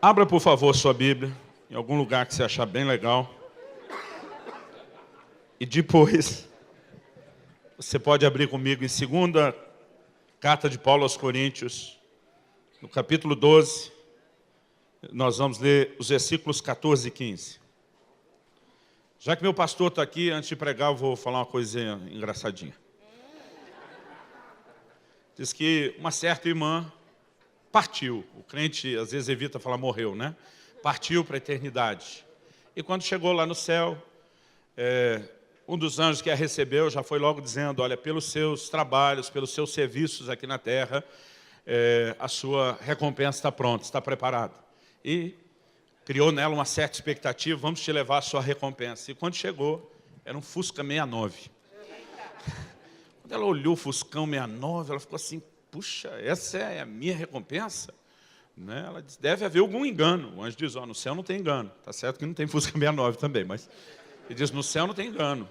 Abra, por favor, sua Bíblia, em algum lugar que você achar bem legal. E depois, você pode abrir comigo em 2ª Carta de Paulo aos Coríntios, no capítulo 12. Nós vamos ler os versículos 14 e 15. Já que meu pastor está aqui, antes de pregar, eu vou falar uma coisinha engraçadinha. Diz que uma certa irmã partiu. O crente, às vezes, evita falar morreu, né? Partiu para a eternidade. E quando chegou lá no céu, um dos anjos que a recebeu já foi logo dizendo, olha, pelos seus trabalhos, pelos seus serviços aqui na terra, a sua recompensa está pronta, está preparada. E criou nela uma certa expectativa, vamos te levar a sua recompensa. E quando chegou, era um Fusca 69. Quando ela olhou o Fuscão 69, ela ficou assim, puxa, essa é a minha recompensa? Né? Ela disse, deve haver algum engano. O anjo diz, no céu não tem engano. Está certo que não tem Fusca 69 também, mas ele diz, no céu não tem engano.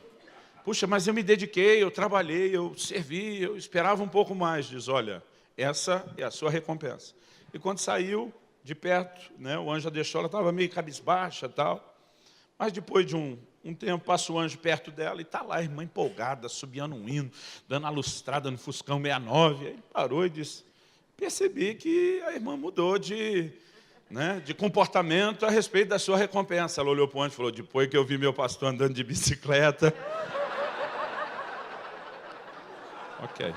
Puxa, mas eu me dediquei, eu trabalhei, eu servi, eu esperava um pouco mais. Diz, olha, essa é a sua recompensa. E quando saiu de perto, né, o anjo já deixou, ela estava meio cabisbaixa e tal. Mas depois de um tempo, passa o anjo perto dela e está lá a irmã empolgada, subiando um hino, dando a lustrada no Fuscão 69. Aí ele parou e disse, percebi que a irmã mudou de comportamento a respeito da sua recompensa. Ela olhou para o anjo e falou, depois que eu vi meu pastor andando de bicicleta... Ok.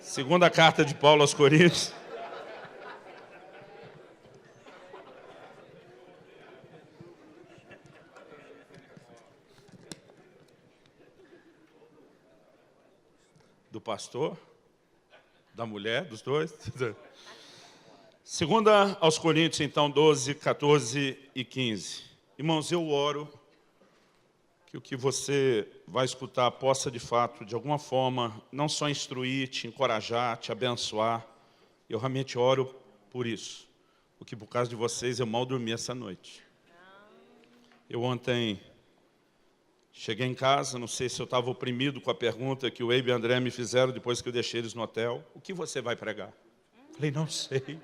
2ª Carta de Paulo aos Coríntios. Do pastor, da mulher, dos dois. 2ª aos Coríntios, então, 12, 14 e 15. Irmãos, eu oro que o que você vai escutar possa, de fato, de alguma forma, não só instruir, te encorajar, te abençoar. Eu realmente oro por isso, porque por causa de vocês eu mal dormi essa noite. Eu ontem cheguei em casa, não sei se eu estava oprimido com a pergunta que o Eibe e o André me fizeram depois que eu deixei eles no hotel. O que você vai pregar? Falei, não sei.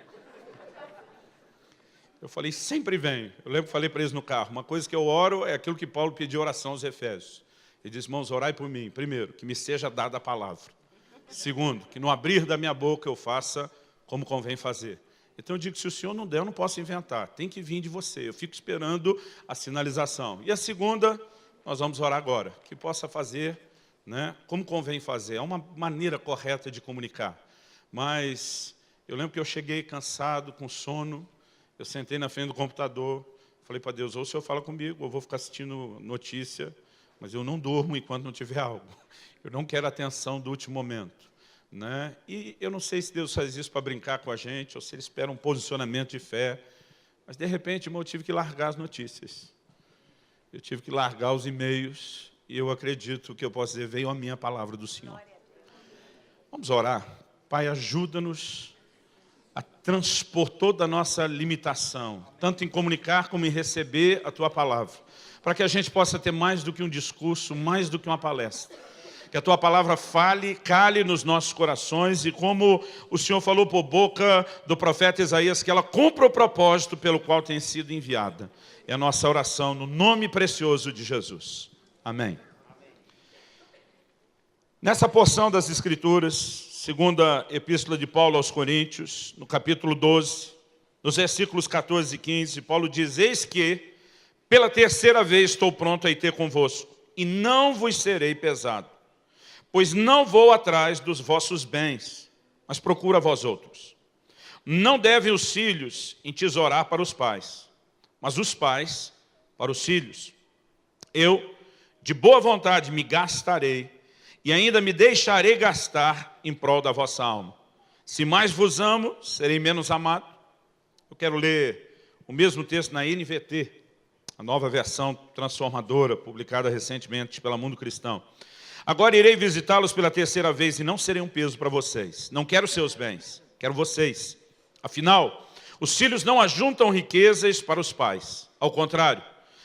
Eu falei, sempre vem. Eu lembro que falei para eles no carro, uma coisa que eu oro é aquilo que Paulo pediu oração aos Efésios. Ele disse, irmãos, orai por mim. Primeiro, que me seja dada a palavra. Segundo, que no abrir da minha boca eu faça como convém fazer. Então eu digo, se o senhor não der, eu não posso inventar. Tem que vir de você. Eu fico esperando a sinalização. E a segunda, nós vamos orar agora. Que possa fazer, né, como convém fazer. É uma maneira correta de comunicar. Mas eu lembro que eu cheguei cansado, com sono. Eu sentei na frente do computador, falei para Deus, ou o senhor fala comigo, ou eu vou ficar assistindo notícia, mas eu não durmo enquanto não tiver algo. Eu não quero a atenção do último momento. Né? E eu não sei se Deus faz isso para brincar com a gente, ou se Ele espera um posicionamento de fé, mas de repente, irmão, eu tive que largar as notícias. Eu tive que largar os e-mails, e eu acredito que eu posso dizer, veio a minha palavra do Senhor. Vamos orar. Pai, ajuda-nos a transpor toda a nossa limitação, tanto em comunicar como em receber a Tua palavra, para que a gente possa ter mais do que um discurso, mais do que uma palestra. Que a Tua palavra fale, cale nos nossos corações e como o Senhor falou por boca do profeta Isaías, que ela cumpra o propósito pelo qual tem sido enviada. É a nossa oração no nome precioso de Jesus. Amém. Nessa porção das Escrituras, 2ª Epístola de Paulo aos Coríntios, no capítulo 12, nos versículos 14 e 15, Paulo diz, eis que, pela 3ª vez estou pronto a ir ter convosco, e não vos serei pesado, pois não vou atrás dos vossos bens, mas procuro a vós outros. Não devem os filhos entesourar para os pais, mas os pais para os filhos. Eu, de boa vontade, me gastarei, e ainda me deixarei gastar em prol da vossa alma. Se mais vos amo, serei menos amado. Eu quero ler o mesmo texto na NVT, a nova versão transformadora, publicada recentemente pela Mundo Cristão. Agora irei visitá-los pela 3ª vez e não serei um peso para vocês. Não quero seus bens, quero vocês. Afinal, os filhos não ajuntam riquezas para os pais. Ao contrário,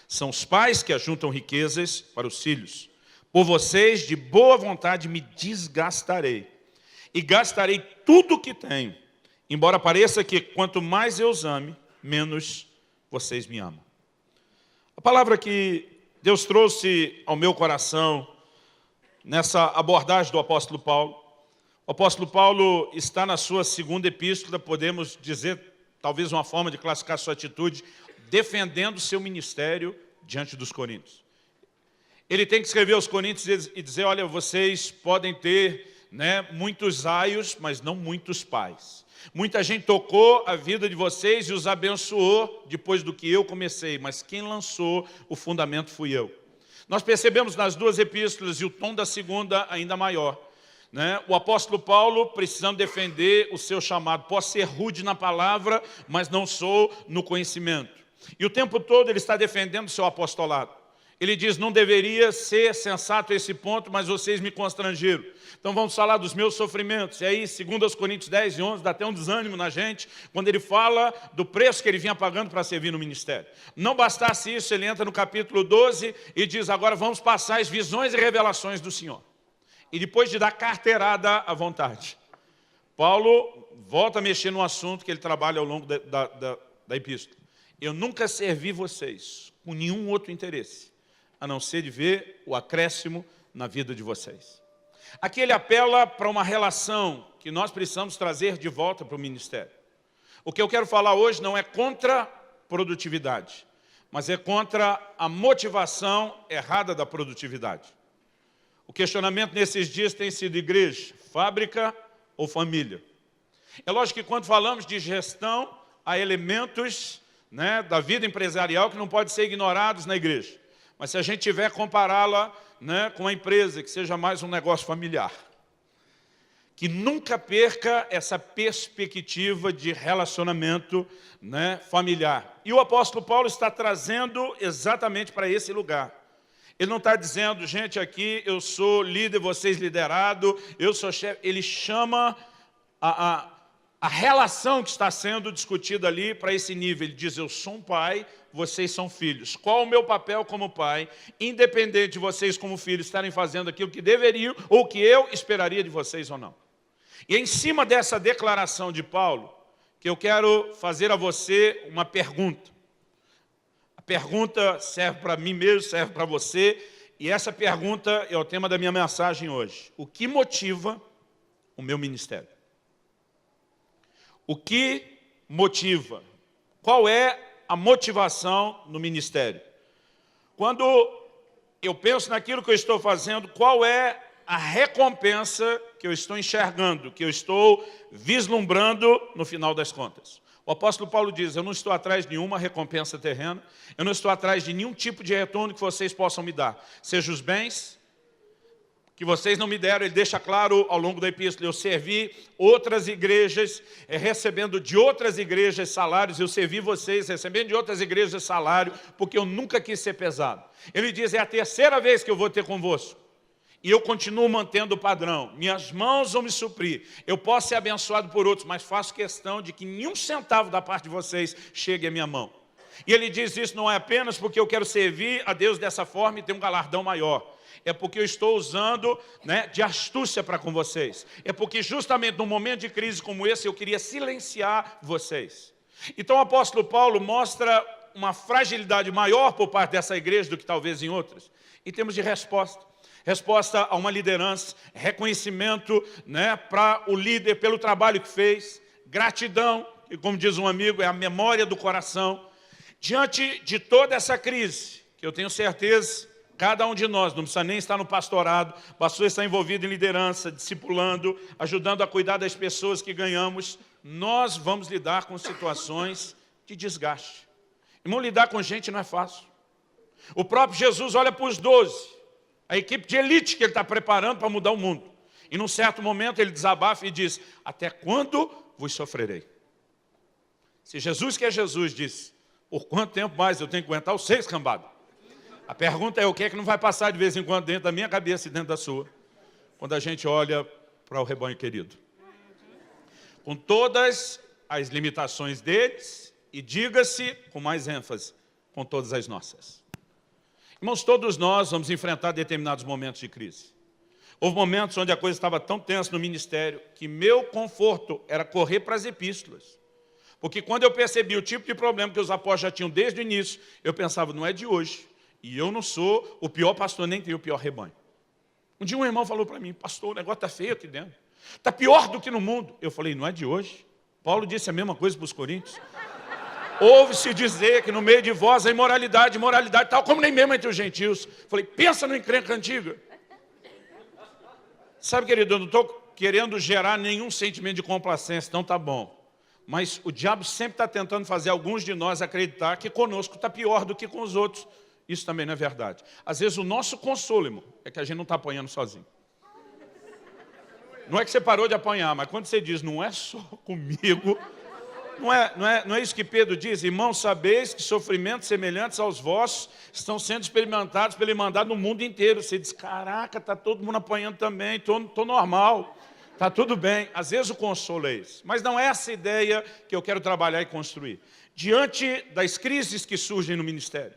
são os pais que ajuntam riquezas para os filhos. Por vocês, de boa vontade, me desgastarei. E gastarei tudo o que tenho, embora pareça que quanto mais eu os ame, menos vocês me amam. A palavra que Deus trouxe ao meu coração nessa abordagem do apóstolo Paulo, o apóstolo Paulo está na sua segunda epístola, podemos dizer, talvez uma forma de classificar sua atitude, defendendo seu ministério diante dos coríntios. Ele tem que escrever aos coríntios e dizer, olha, vocês podem ter, muitos aios, mas não muitos pais. Muita gente tocou a vida de vocês e os abençoou depois do que eu comecei, mas quem lançou o fundamento fui eu. Nós percebemos nas duas epístolas, e o tom da segunda ainda maior, o apóstolo Paulo precisando defender o seu chamado. Posso ser rude na palavra, mas não sou no conhecimento. E o tempo todo ele está defendendo o seu apostolado. Ele diz, não deveria ser sensato esse ponto, mas vocês me constrangeram. Então vamos falar dos meus sofrimentos. E aí, segundo aos Coríntios 10 e 11, dá até um desânimo na gente, quando ele fala do preço que ele vinha pagando para servir no ministério. Não bastasse isso, ele entra no capítulo 12 e diz, agora vamos passar as visões e revelações do Senhor. E depois de dar carteirada à vontade, Paulo volta a mexer no assunto que ele trabalha ao longo da epístola. Eu nunca servi vocês com nenhum outro interesse, a não ser de ver o acréscimo na vida de vocês. Aqui ele apela para uma relação que nós precisamos trazer de volta para o ministério. O que eu quero falar hoje não é contra produtividade, mas é contra a motivação errada da produtividade. O questionamento nesses dias tem sido igreja, fábrica ou família. É lógico que quando falamos de gestão, há elementos da vida empresarial que não podem ser ignorados na igreja. Mas se a gente tiver compará-la com uma empresa que seja mais um negócio familiar, que nunca perca essa perspectiva de relacionamento familiar. E o apóstolo Paulo está trazendo exatamente para esse lugar. Ele não está dizendo, gente, aqui eu sou líder, vocês liderado, eu sou chefe. Ele chama a relação que está sendo discutida ali para esse nível. Ele diz, eu sou um pai, vocês são filhos. Qual o meu papel como pai, independente de vocês como filhos estarem fazendo aquilo que deveriam ou que eu esperaria de vocês ou não. E é em cima dessa declaração de Paulo que eu quero fazer a você uma pergunta. A pergunta serve para mim mesmo, serve para você, e essa pergunta é o tema da minha mensagem hoje. O que motiva o meu ministério? O que motiva? Qual é a motivação no ministério? Quando eu penso naquilo que eu estou fazendo, qual é a recompensa que eu estou enxergando, que eu estou vislumbrando no final das contas? O apóstolo Paulo diz, eu não estou atrás de nenhuma recompensa terrena, eu não estou atrás de nenhum tipo de retorno que vocês possam me dar. Seja os bens que vocês não me deram, ele deixa claro ao longo da epístola, eu servi outras igrejas, recebendo de outras igrejas salários, eu servi vocês recebendo de outras igrejas salário, porque eu nunca quis ser pesado. Ele diz, é a terceira vez que eu vou ter convosco. E eu continuo mantendo o padrão. Minhas mãos vão me suprir. Eu posso ser abençoado por outros, mas faço questão de que nenhum centavo da parte de vocês chegue à minha mão. E ele diz isso não é apenas porque eu quero servir a Deus dessa forma e ter um galardão maior. É porque eu estou usando de astúcia para com vocês. É porque justamente num momento de crise como esse eu queria silenciar vocês. Então o apóstolo Paulo mostra uma fragilidade maior por parte dessa igreja do que talvez em outras. Em termos de resposta. Resposta a uma liderança, reconhecimento para o líder pelo trabalho que fez, gratidão, que como diz um amigo, é a memória do coração. Diante de toda essa crise, que eu tenho certeza, cada um de nós, não precisa nem estar no pastorado, o pastor está envolvido em liderança, discipulando, ajudando a cuidar das pessoas que ganhamos, nós vamos lidar com situações de desgaste. Irmão, lidar com gente não é fácil. O próprio Jesus olha para os 12, a equipe de elite que ele está preparando para mudar o mundo. E num certo momento ele desabafa e diz, até quando vos sofrerei? Se Jesus, que é Jesus, disse, por quanto tempo mais eu tenho que aguentar os 6 cambados? A pergunta é o que é que não vai passar de vez em quando dentro da minha cabeça e dentro da sua, quando a gente olha para o rebanho querido. Com todas as limitações deles, e diga-se com mais ênfase, com todas as nossas. Irmãos, todos nós vamos enfrentar determinados momentos de crise. Houve momentos onde a coisa estava tão tensa no ministério que meu conforto era correr para as epístolas. Porque quando eu percebi o tipo de problema que os apóstolos já tinham desde o início, eu pensava, não é de hoje. E eu não sou o pior pastor, nem tenho o pior rebanho. Um dia um irmão falou para mim, pastor, o negócio está feio aqui dentro. Está pior do que no mundo. Eu falei, não é de hoje. Paulo disse a mesma coisa para os coríntios. Ouve-se dizer que no meio de vós a imoralidade tal como nem mesmo entre os gentios. Falei, pensa no encrenca antiga. Sabe, querido, eu não estou querendo gerar nenhum sentimento de complacência, então tá bom. Mas o diabo sempre está tentando fazer alguns de nós acreditar que conosco está pior do que com os outros. Isso também não é verdade. Às vezes o nosso consolo, irmão, é que a gente não está apanhando sozinho. Não é que você parou de apanhar, mas quando você diz, não é só comigo, não é isso que Pedro diz? Irmãos, sabeis que sofrimentos semelhantes aos vossos estão sendo experimentados pela Irmandade no mundo inteiro. Você diz, caraca, está todo mundo apanhando também, estou normal, está tudo bem. Às vezes o consolo é esse, mas não é essa ideia que eu quero trabalhar e construir. Diante das crises que surgem no ministério,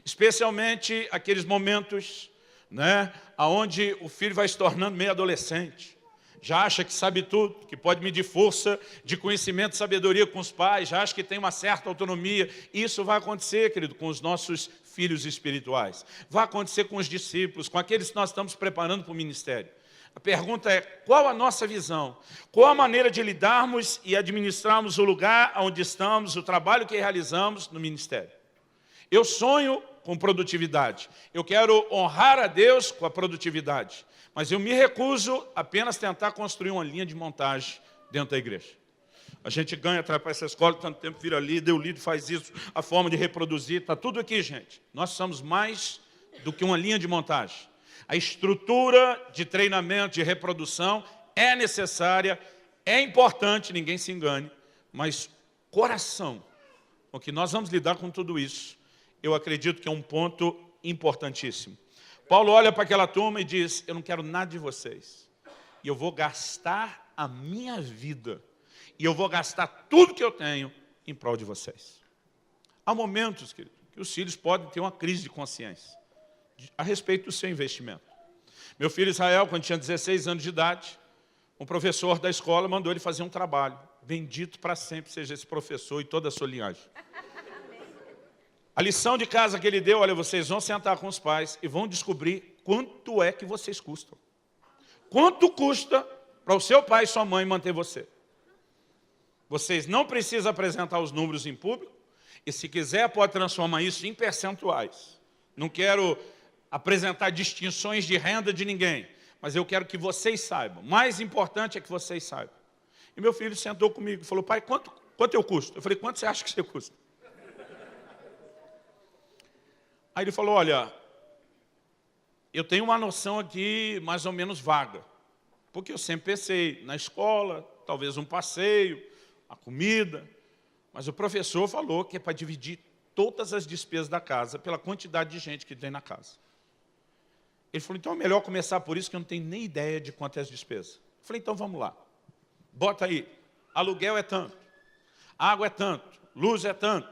especialmente aqueles momentos, né, onde o filho vai se tornando meio adolescente, já acha que sabe tudo, que pode medir força de conhecimento e sabedoria com os pais, já acha que tem uma certa autonomia. Isso vai acontecer, querido, com os nossos filhos espirituais. Vai acontecer com os discípulos, com aqueles que nós estamos preparando para o ministério. A pergunta é, qual a nossa visão? Qual a maneira de lidarmos e administrarmos o lugar onde estamos, o trabalho que realizamos no ministério? Eu sonho com produtividade. Eu quero honrar a Deus com a produtividade. Mas eu me recuso apenas tentar construir uma linha de montagem dentro da igreja. A gente ganha, atrás para essa escola, tanto tempo vira líder, o líder faz isso, a forma de reproduzir, está tudo aqui, gente. Nós somos mais do que uma linha de montagem. A estrutura de treinamento, de reprodução é necessária, é importante, ninguém se engane, mas coração, com que nós vamos lidar com tudo isso, eu acredito que é um ponto importantíssimo. Paulo olha para aquela turma e diz, eu não quero nada de vocês. E eu vou gastar a minha vida. E eu vou gastar tudo que eu tenho em prol de vocês. Há momentos, querido, que os filhos podem ter uma crise de consciência a respeito do seu investimento. Meu filho Israel, quando tinha 16 anos de idade, um professor da escola mandou ele fazer um trabalho. Bendito para sempre seja esse professor e toda a sua linhagem. A lição de casa que ele deu, olha, vocês vão sentar com os pais e vão descobrir quanto é que vocês custam. Quanto custa para o seu pai e sua mãe manter você? Vocês não precisam apresentar os números em público e, se quiser, pode transformar isso em percentuais. Não quero apresentar distinções de renda de ninguém, mas eu quero que vocês saibam. O mais importante é que vocês saibam. E meu filho sentou comigo e falou, pai, quanto eu custo? Eu falei, quanto você acha que você custa? Aí ele falou, olha, eu tenho uma noção aqui mais ou menos vaga, porque eu sempre pensei na escola, talvez um passeio, a comida, mas o professor falou que é para dividir todas as despesas da casa pela quantidade de gente que tem na casa. Ele falou, então é melhor começar por isso, que eu não tenho nem ideia de quanto é as despesas. Eu falei, então vamos lá, bota aí, aluguel é tanto, água é tanto, luz é tanto,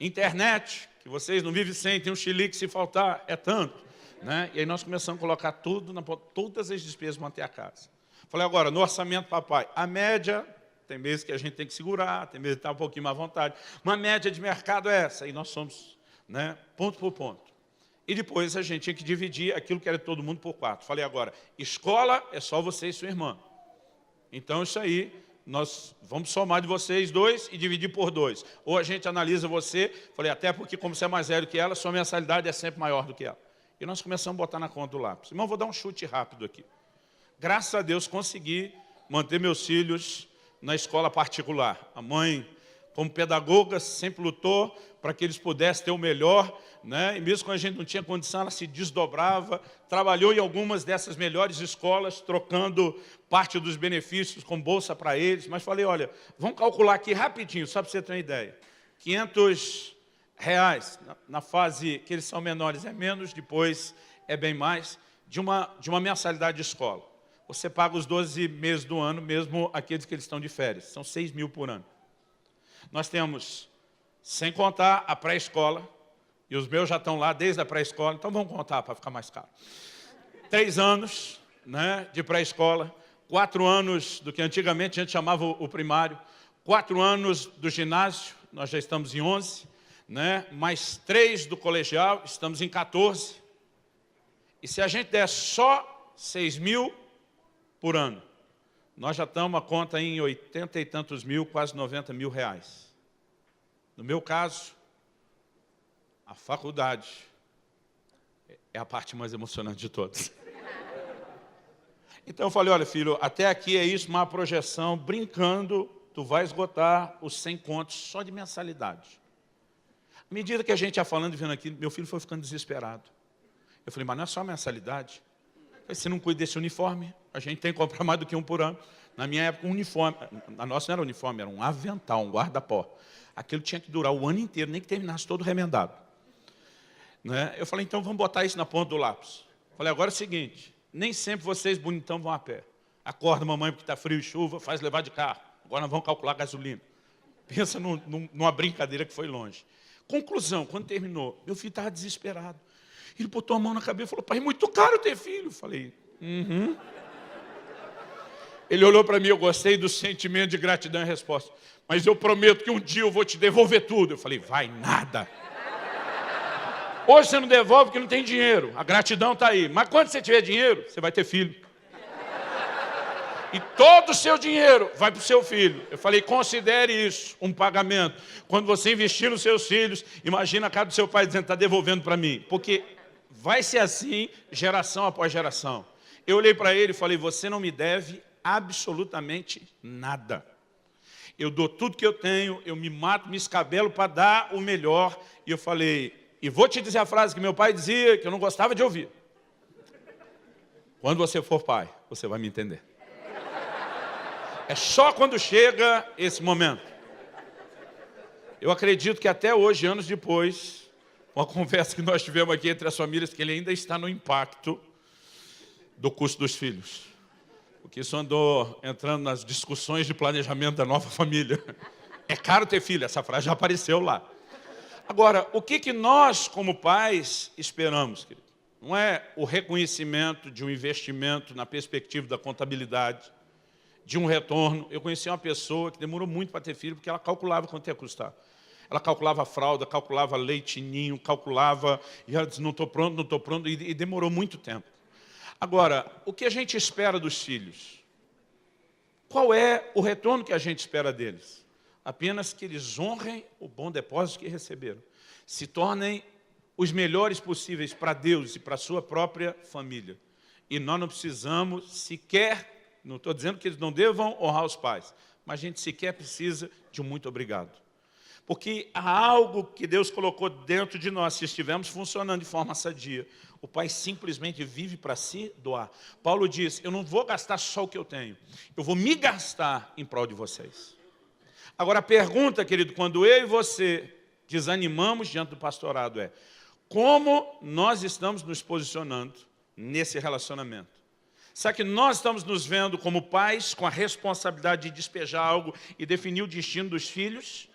internet, que vocês não vivem sem, tem um chilique se faltar, é tanto. Né? E aí nós começamos a colocar tudo, todas as despesas para manter a casa. Falei, agora, no orçamento, papai, a média, tem meses que a gente tem que segurar, tem meses que está um pouquinho mais à vontade, uma média de mercado é essa, e nós somos, né, ponto por ponto. E depois a gente tinha que dividir aquilo que era de todo mundo por 4. Falei, agora, escola é só você e sua irmã. Então isso aí, nós vamos somar de vocês 2 e dividir por 2. Ou a gente analisa você, falei, até porque como você é mais velho que ela, sua mensalidade é sempre maior do que ela. E nós começamos a botar na conta do lápis. Irmão, vou dar um chute rápido aqui. Graças a Deus consegui manter meus filhos na escola particular. A mãe, como pedagoga, sempre lutou para que eles pudessem ter o melhor, né? E mesmo quando a gente não tinha condição, ela se desdobrava, trabalhou em algumas dessas melhores escolas, trocando parte dos benefícios com bolsa para eles. Mas falei, olha, vamos calcular aqui rapidinho, só para você ter uma ideia. R$500 na fase que eles são menores é menos, depois é bem mais, de uma mensalidade de escola. Você paga os 12 meses do ano, mesmo aqueles que eles estão de férias. São 6 mil por ano. Nós temos, sem contar a pré-escola, e os meus já estão lá desde a pré-escola, então vamos contar para ficar mais caro. 3 anos, né, de pré-escola, 4 anos do que antigamente a gente chamava o primário, 4 anos do ginásio, nós já estamos em 11, né, mais 3 do colegial, estamos em 14. E se a gente der só 6 mil por ano, nós já estamos a conta em 80 e tantos mil, quase 90 mil reais. No meu caso, a faculdade é a parte mais emocionante de todas. Então eu falei, olha filho, até aqui é isso, uma projeção, brincando, tu vai esgotar os 100 contos só de mensalidade. À medida que a gente ia falando e vendo aquilo, meu filho foi ficando desesperado. Eu falei, mas não é só mensalidade? Você não cuida desse uniforme, a gente tem que comprar mais do que um por ano. Na minha época, um uniforme, a nossa não era uniforme, era um avental, um guarda-pó. Aquilo tinha que durar o ano inteiro, nem que terminasse todo remendado. Né? Eu falei, então vamos botar isso na ponta do lápis. Falei, agora é o seguinte, nem sempre vocês bonitão vão a pé. Acorda mamãe porque está frio e chuva, faz levar de carro. Agora nós vamos calcular a gasolina. Pensa numa brincadeira que foi longe. Conclusão, quando terminou, meu filho estava desesperado. Ele botou a mão na cabeça e falou, pai, é muito caro ter filho. Eu falei, Ele olhou para mim, eu gostei do sentimento de gratidão e resposta. Mas eu prometo que um dia eu vou te devolver tudo. Eu falei, vai nada. Hoje você não devolve porque não tem dinheiro. A gratidão está aí. Mas quando você tiver dinheiro, você vai ter filho. E todo o seu dinheiro vai para o seu filho. Eu falei, considere isso um pagamento. Quando você investir nos seus filhos, imagina a cara do seu pai dizendo, está devolvendo para mim. Porque vai ser assim, geração após geração. Eu olhei para ele e falei, você não me deve absolutamente nada. Eu dou tudo que eu tenho, eu me mato, me escabelo para dar o melhor. E eu falei, e vou te dizer a frase que meu pai dizia, que eu não gostava de ouvir. Quando você for pai, você vai me entender. É só quando chega esse momento. Eu acredito que até hoje, anos depois, com a conversa que nós tivemos aqui entre as famílias, que ele ainda está no impacto do custo dos filhos. Porque isso andou entrando nas discussões de planejamento da nova família. É caro ter filho, essa frase já apareceu lá. Agora, o que nós, como pais, esperamos, querido? Não é o reconhecimento de um investimento na perspectiva da contabilidade, de um retorno. Eu conheci uma pessoa que demorou muito para ter filho, porque ela calculava quanto ia custar. Ela calculava a fralda, calculava leite ninho, calculava, e ela disse, não estou pronto, e demorou muito tempo. Agora, o que a gente espera dos filhos? Qual é o retorno que a gente espera deles? Apenas que eles honrem o bom depósito que receberam. Se tornem os melhores possíveis para Deus e para a sua própria família. E nós não precisamos sequer, não estou dizendo que eles não devam honrar os pais, mas a gente sequer precisa de um muito obrigado. Porque há algo que Deus colocou dentro de nós, se estivermos funcionando de forma sadia. O pai simplesmente vive para se doar. Paulo diz, eu não vou gastar só o que eu tenho, eu vou me gastar em prol de vocês. Agora a pergunta, querido, quando eu e você desanimamos diante do pastorado é, como nós estamos nos posicionando nesse relacionamento? Será que nós estamos nos vendo como pais com a responsabilidade de despejar algo e definir o destino dos filhos?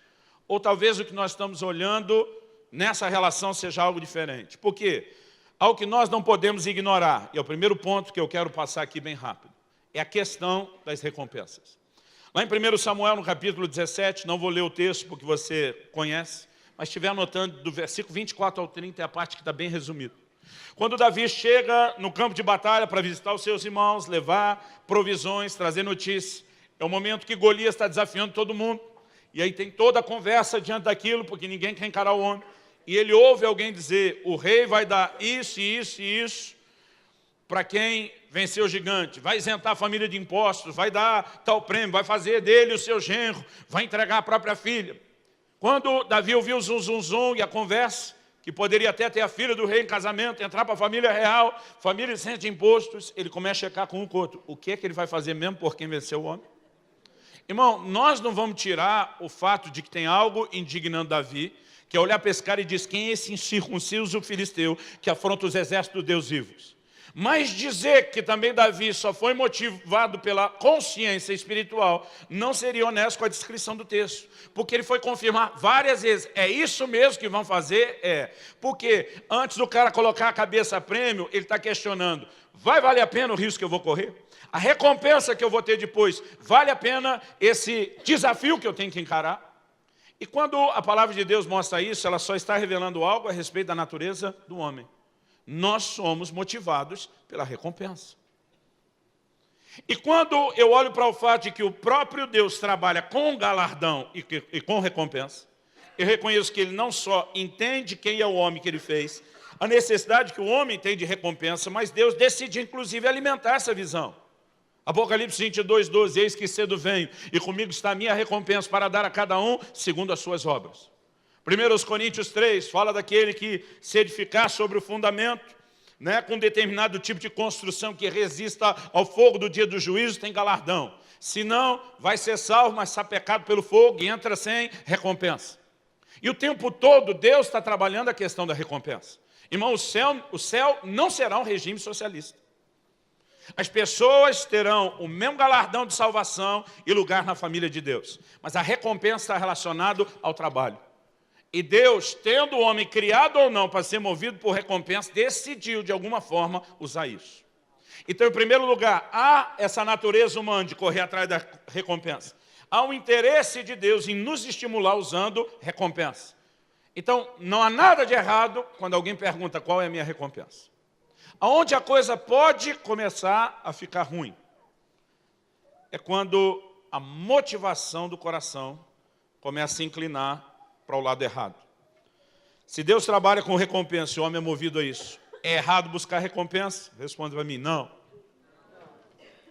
Ou talvez o que nós estamos olhando nessa relação seja algo diferente? Por quê? Algo que nós não podemos ignorar, e é o primeiro ponto que eu quero passar aqui bem rápido, é a questão das recompensas. Lá em 1 Samuel, no capítulo 17, não vou ler o texto porque você conhece, mas estiver anotando do versículo 24 ao 30, é a parte que está bem resumida. Quando Davi chega no campo de batalha para visitar os seus irmãos, levar provisões, trazer notícias, é o momento que Golias está desafiando todo mundo, e aí tem toda a conversa diante daquilo, porque ninguém quer encarar o homem, e ele ouve alguém dizer, o rei vai dar isso, isso e isso, para quem vencer o gigante, vai isentar a família de impostos, vai dar tal prêmio, vai fazer dele o seu genro, vai entregar a própria filha. Quando Davi ouviu o zum, zum, zum e a conversa, que poderia até ter a filha do rei em casamento, entrar para a família real, família isenta de impostos, ele começa a checar com um com o outro. O que é que ele vai fazer mesmo por quem venceu o homem? Irmão, nós não vamos tirar o fato de que tem algo indignando Davi, que é olhar para esse cara e diz, quem é esse incircunciso filisteu que afronta os exércitos do Deus vivos? Mas dizer que também Davi só foi motivado pela consciência espiritual não seria honesto com a descrição do texto. Porque ele foi confirmar várias vezes, é isso mesmo que vão fazer? É. Porque antes do cara colocar a cabeça a prêmio, ele está questionando, vai valer a pena o risco que eu vou correr? A recompensa que eu vou ter depois, vale a pena esse desafio que eu tenho que encarar? E quando a palavra de Deus mostra isso, ela só está revelando algo a respeito da natureza do homem. Nós somos motivados pela recompensa. E quando eu olho para o fato de que o próprio Deus trabalha com galardão e com recompensa, eu reconheço que Ele não só entende quem é o homem que Ele fez, a necessidade que o homem tem de recompensa, mas Deus decide, inclusive, alimentar essa visão. Apocalipse 22, 12, eis que cedo venho, e comigo está a minha recompensa para dar a cada um segundo as suas obras. 1 Coríntios 3 fala daquele que se edificar sobre o fundamento, com um determinado tipo de construção que resista ao fogo do dia do juízo, tem galardão. Se não, vai ser salvo, mas sapecado pelo fogo e entra sem recompensa. E o tempo todo Deus está trabalhando a questão da recompensa. Irmão, o céu não será um regime socialista. As pessoas terão o mesmo galardão de salvação e lugar na família de Deus. Mas a recompensa está relacionada ao trabalho. E Deus, tendo o homem criado ou não para ser movido por recompensa, decidiu de alguma forma usar isso. Então, em primeiro lugar, há essa natureza humana de correr atrás da recompensa. Há um interesse de Deus em nos estimular usando recompensa. Então, não há nada de errado quando alguém pergunta qual é a minha recompensa. Aonde a coisa pode começar a ficar ruim é quando a motivação do coração começa a se inclinar para o lado errado. Se Deus trabalha com recompensa e o homem é movido a isso, é errado buscar recompensa? Responde para mim, não.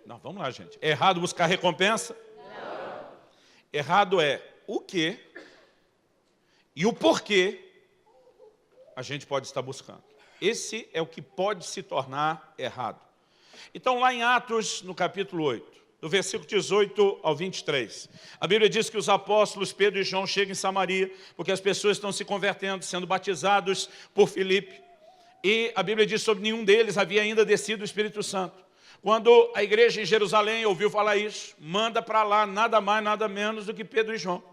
Não, vamos lá, gente. É errado buscar recompensa? Não. Errado é o que e o porquê a gente pode estar buscando. Esse é o que pode se tornar errado. Então, lá em Atos, no capítulo 8, do versículo 18 ao 23, a Bíblia diz que os apóstolos Pedro e João chegam em Samaria, porque as pessoas estão se convertendo, sendo batizados por Filipe. E a Bíblia diz que sobre nenhum deles havia ainda descido o Espírito Santo. Quando a igreja em Jerusalém ouviu falar isso, manda para lá nada mais, nada menos do que Pedro e João.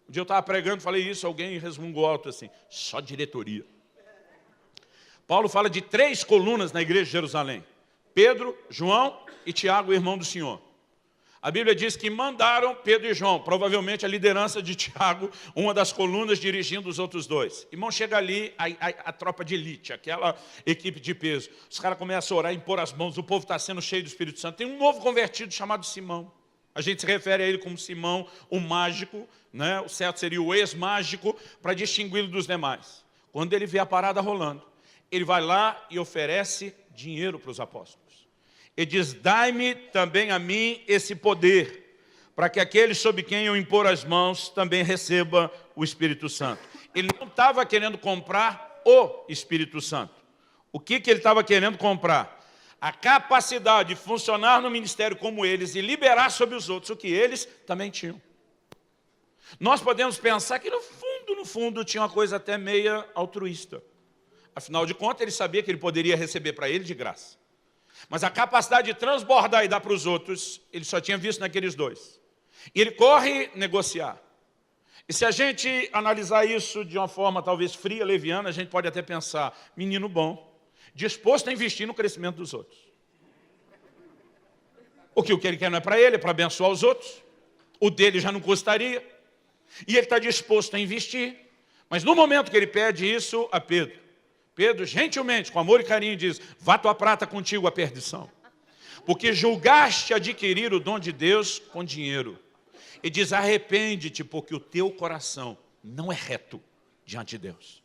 Um dia eu estava pregando, falei isso, alguém resmungou alto assim, só diretoria. Paulo fala de 3 colunas na igreja de Jerusalém. Pedro, João e Tiago, irmão do Senhor. A Bíblia diz que mandaram Pedro e João, provavelmente a liderança de Tiago, uma das colunas dirigindo os outros 2. Irmão, chega ali a tropa de elite, aquela equipe de peso. Os caras começam a orar, impor as mãos, o povo está sendo cheio do Espírito Santo. Tem um novo convertido chamado Simão. A gente se refere a ele como Simão, o mágico, o certo seria o ex-mágico, para distingui-lo dos demais. Quando ele vê a parada rolando, ele vai lá e oferece dinheiro para os apóstolos. Ele diz, dai-me também a mim esse poder, para que aquele sobre quem eu impor as mãos também receba o Espírito Santo. Ele não estava querendo comprar o Espírito Santo. O que ele estava querendo comprar? A capacidade de funcionar no ministério como eles e liberar sobre os outros o que eles também tinham. Nós podemos pensar que no fundo, tinha uma coisa até meia altruísta. Afinal de contas, ele sabia que ele poderia receber para ele de graça. Mas a capacidade de transbordar e dar para os outros, ele só tinha visto naqueles 2. E ele corre negociar. E se a gente analisar isso de uma forma talvez fria, leviana, a gente pode até pensar, menino bom, disposto a investir no crescimento dos outros. O que ele quer não é para ele, é para abençoar os outros. O dele já não custaria. E ele está disposto a investir. Mas no momento que ele pede isso a Pedro, Pedro, gentilmente, com amor e carinho, diz, vá tua prata contigo a perdição. Porque julgaste adquirir o dom de Deus com dinheiro. E diz, arrepende-te, porque o teu coração não é reto diante de Deus.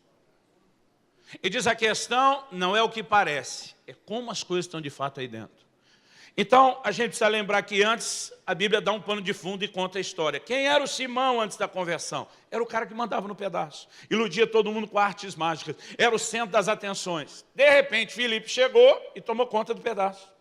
E diz, a questão não é o que parece, é como as coisas estão de fato aí dentro. Então, a gente precisa lembrar que antes a Bíblia dá um pano de fundo e conta a história. Quem era o Simão antes da conversão? Era o cara que mandava no pedaço. Iludia todo mundo com artes mágicas. Era o centro das atenções. De repente, Filipe chegou e tomou conta do pedaço.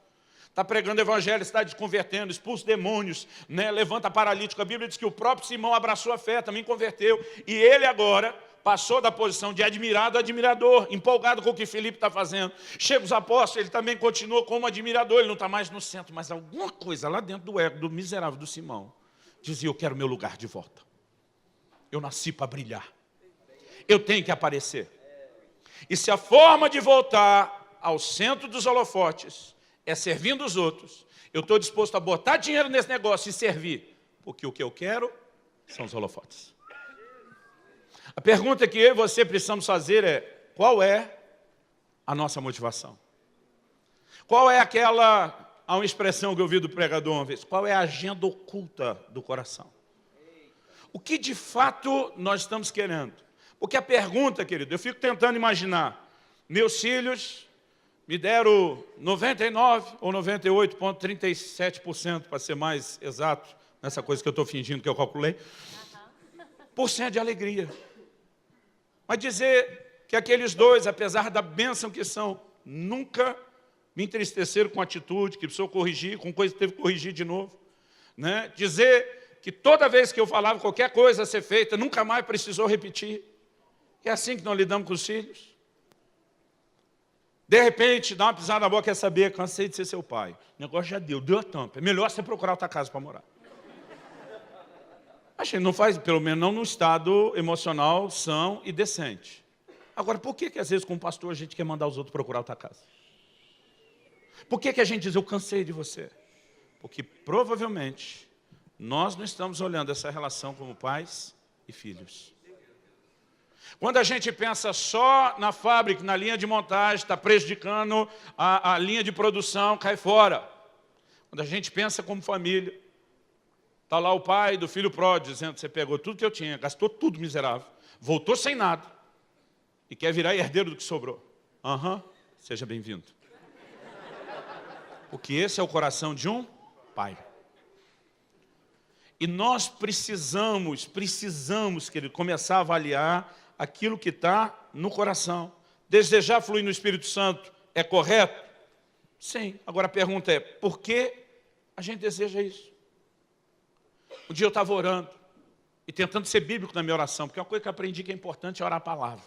Está pregando o evangelho, está desconvertendo, expulsa demônios, levanta paralítico. A Bíblia diz que o próprio Simão abraçou a fé, também converteu. E ele agora passou da posição de admirado a admirador, empolgado com o que Filipe está fazendo. Chega os apóstolos, ele também continua como admirador, ele não está mais no centro, mas alguma coisa lá dentro do ego, do miserável do Simão, dizia, eu quero meu lugar de volta. Eu nasci para brilhar. Eu tenho que aparecer. E se a forma de voltar ao centro dos holofotes é servindo os outros. Eu estou disposto a botar dinheiro nesse negócio e servir, porque o que eu quero são os holofotes. A pergunta que eu e você precisamos fazer é: qual é a nossa motivação? Qual é há uma expressão que eu ouvi do pregador uma vez, qual é a agenda oculta do coração? O que de fato nós estamos querendo? Porque a pergunta, querido, eu fico tentando imaginar, meus filhos me deram 99 ou 98,37%, para ser mais exato, nessa coisa que eu estou fingindo que eu calculei, por cento de alegria. Mas dizer que aqueles dois, apesar da bênção que são, nunca me entristeceram com atitude, que precisou corrigir, com coisa que teve que corrigir de novo. Né? Dizer que toda vez que eu falava qualquer coisa a ser feita, nunca mais precisou repetir. É assim que nós lidamos com os filhos. De repente, dá uma pisada na boca, quer saber, cansei de ser seu pai. O negócio já deu a tampa. É melhor você procurar outra casa para morar. A gente não faz, pelo menos não no estado emocional são e decente. Agora, por que às vezes com o pastor a gente quer mandar os outros procurar outra casa? Por que a gente diz, eu cansei de você? Porque provavelmente nós não estamos olhando essa relação como pais e filhos. Quando a gente pensa só na fábrica, na linha de montagem, está prejudicando a linha de produção, cai fora. Quando a gente pensa como família, está lá o pai do filho pródigo dizendo, você pegou tudo que eu tinha, gastou tudo miserável, voltou sem nada e quer virar herdeiro do que sobrou. Seja bem-vindo. Porque esse é o coração de um pai. E nós precisamos, querido, começar a avaliar aquilo que está no coração. Desejar fluir no Espírito Santo é correto? Sim. Agora a pergunta é, por que a gente deseja isso? Um dia eu estava orando e tentando ser bíblico na minha oração, porque uma coisa que eu aprendi que é importante é orar a palavra.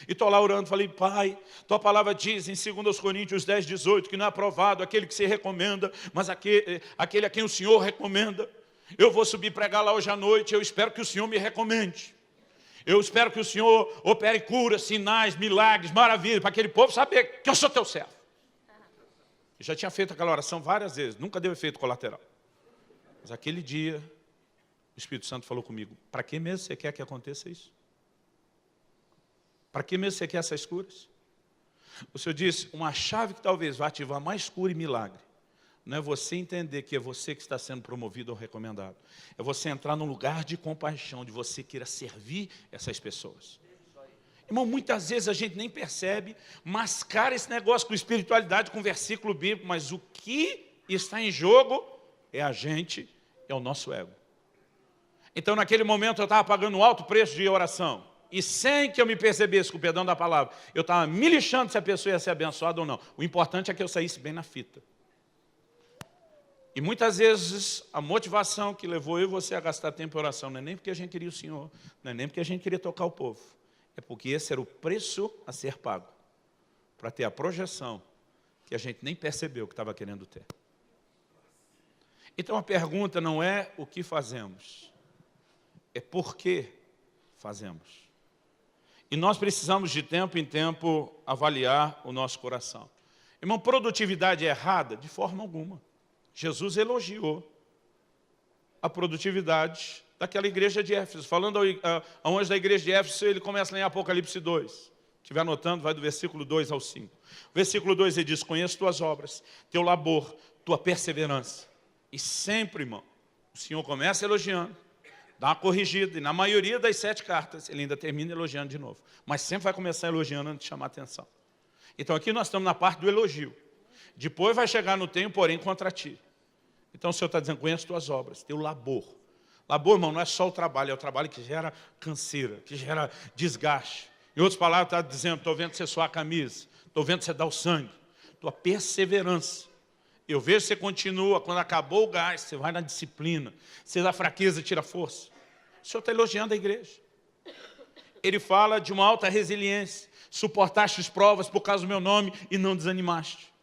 E estou lá orando, falei, pai, tua palavra diz em 2 Coríntios 10, 18, que não é aprovado aquele que se recomenda, mas aquele a quem o Senhor recomenda. Eu vou subir pregar lá hoje à noite, eu espero que o Senhor me recomende. Eu espero que o Senhor opere curas, sinais, milagres, maravilhas, para aquele povo saber que eu sou teu servo. Eu já tinha feito aquela oração várias vezes, nunca deu efeito colateral. Mas aquele dia, o Espírito Santo falou comigo, para que mesmo você quer que aconteça isso? Para que mesmo você quer essas curas? O Senhor disse, uma chave que talvez vá ativar mais cura e milagre, não é você entender que é você que está sendo promovido ou recomendado. É você entrar num lugar de compaixão, de você queira servir essas pessoas. Irmão, muitas vezes a gente nem percebe, mascara esse negócio com espiritualidade, com versículo bíblico, mas o que está em jogo é a gente, é o nosso ego. Então, naquele momento, eu estava pagando um alto preço de oração. E sem que eu me percebesse, com o perdão da palavra, eu estava me lixando se a pessoa ia ser abençoada ou não. O importante é que eu saísse bem na fita. E muitas vezes a motivação que levou eu e você a gastar tempo em oração não é nem porque a gente queria o Senhor, não é nem porque a gente queria tocar o povo. É porque esse era o preço a ser pago, para ter a projeção que a gente nem percebeu que estava querendo ter. Então a pergunta não é o que fazemos, é por que fazemos. E nós precisamos de tempo em tempo avaliar o nosso coração. Irmão, produtividade errada? De forma alguma. Jesus elogiou a produtividade daquela igreja de Éfeso. Falando ao anjo da igreja de Éfeso, ele começa lá em Apocalipse 2. Se estiver anotando, vai do versículo 2 ao 5. O versículo 2 ele diz, conheço tuas obras, teu labor, tua perseverança. E sempre, irmão, o Senhor começa elogiando, dá uma corrigida, e na maioria das 7 cartas, ele ainda termina elogiando de novo. Mas sempre vai começar elogiando antes de chamar a atenção. Então aqui nós estamos na parte do elogio. Depois vai chegar no tenho, porém, contra ti. Então o Senhor está dizendo, conheço tuas obras, teu labor. Labor, irmão, não é só o trabalho, é o trabalho que gera canseira, que gera desgaste. Em outras palavras, está dizendo, estou vendo você suar a camisa, estou vendo você dar o sangue, tua perseverança. Eu vejo que você continua, quando acabou o gás, você vai na disciplina, você dá fraqueza, tira força. O Senhor está elogiando a igreja. Ele fala de uma alta resiliência, suportaste as provas por causa do meu nome e não desanimaste.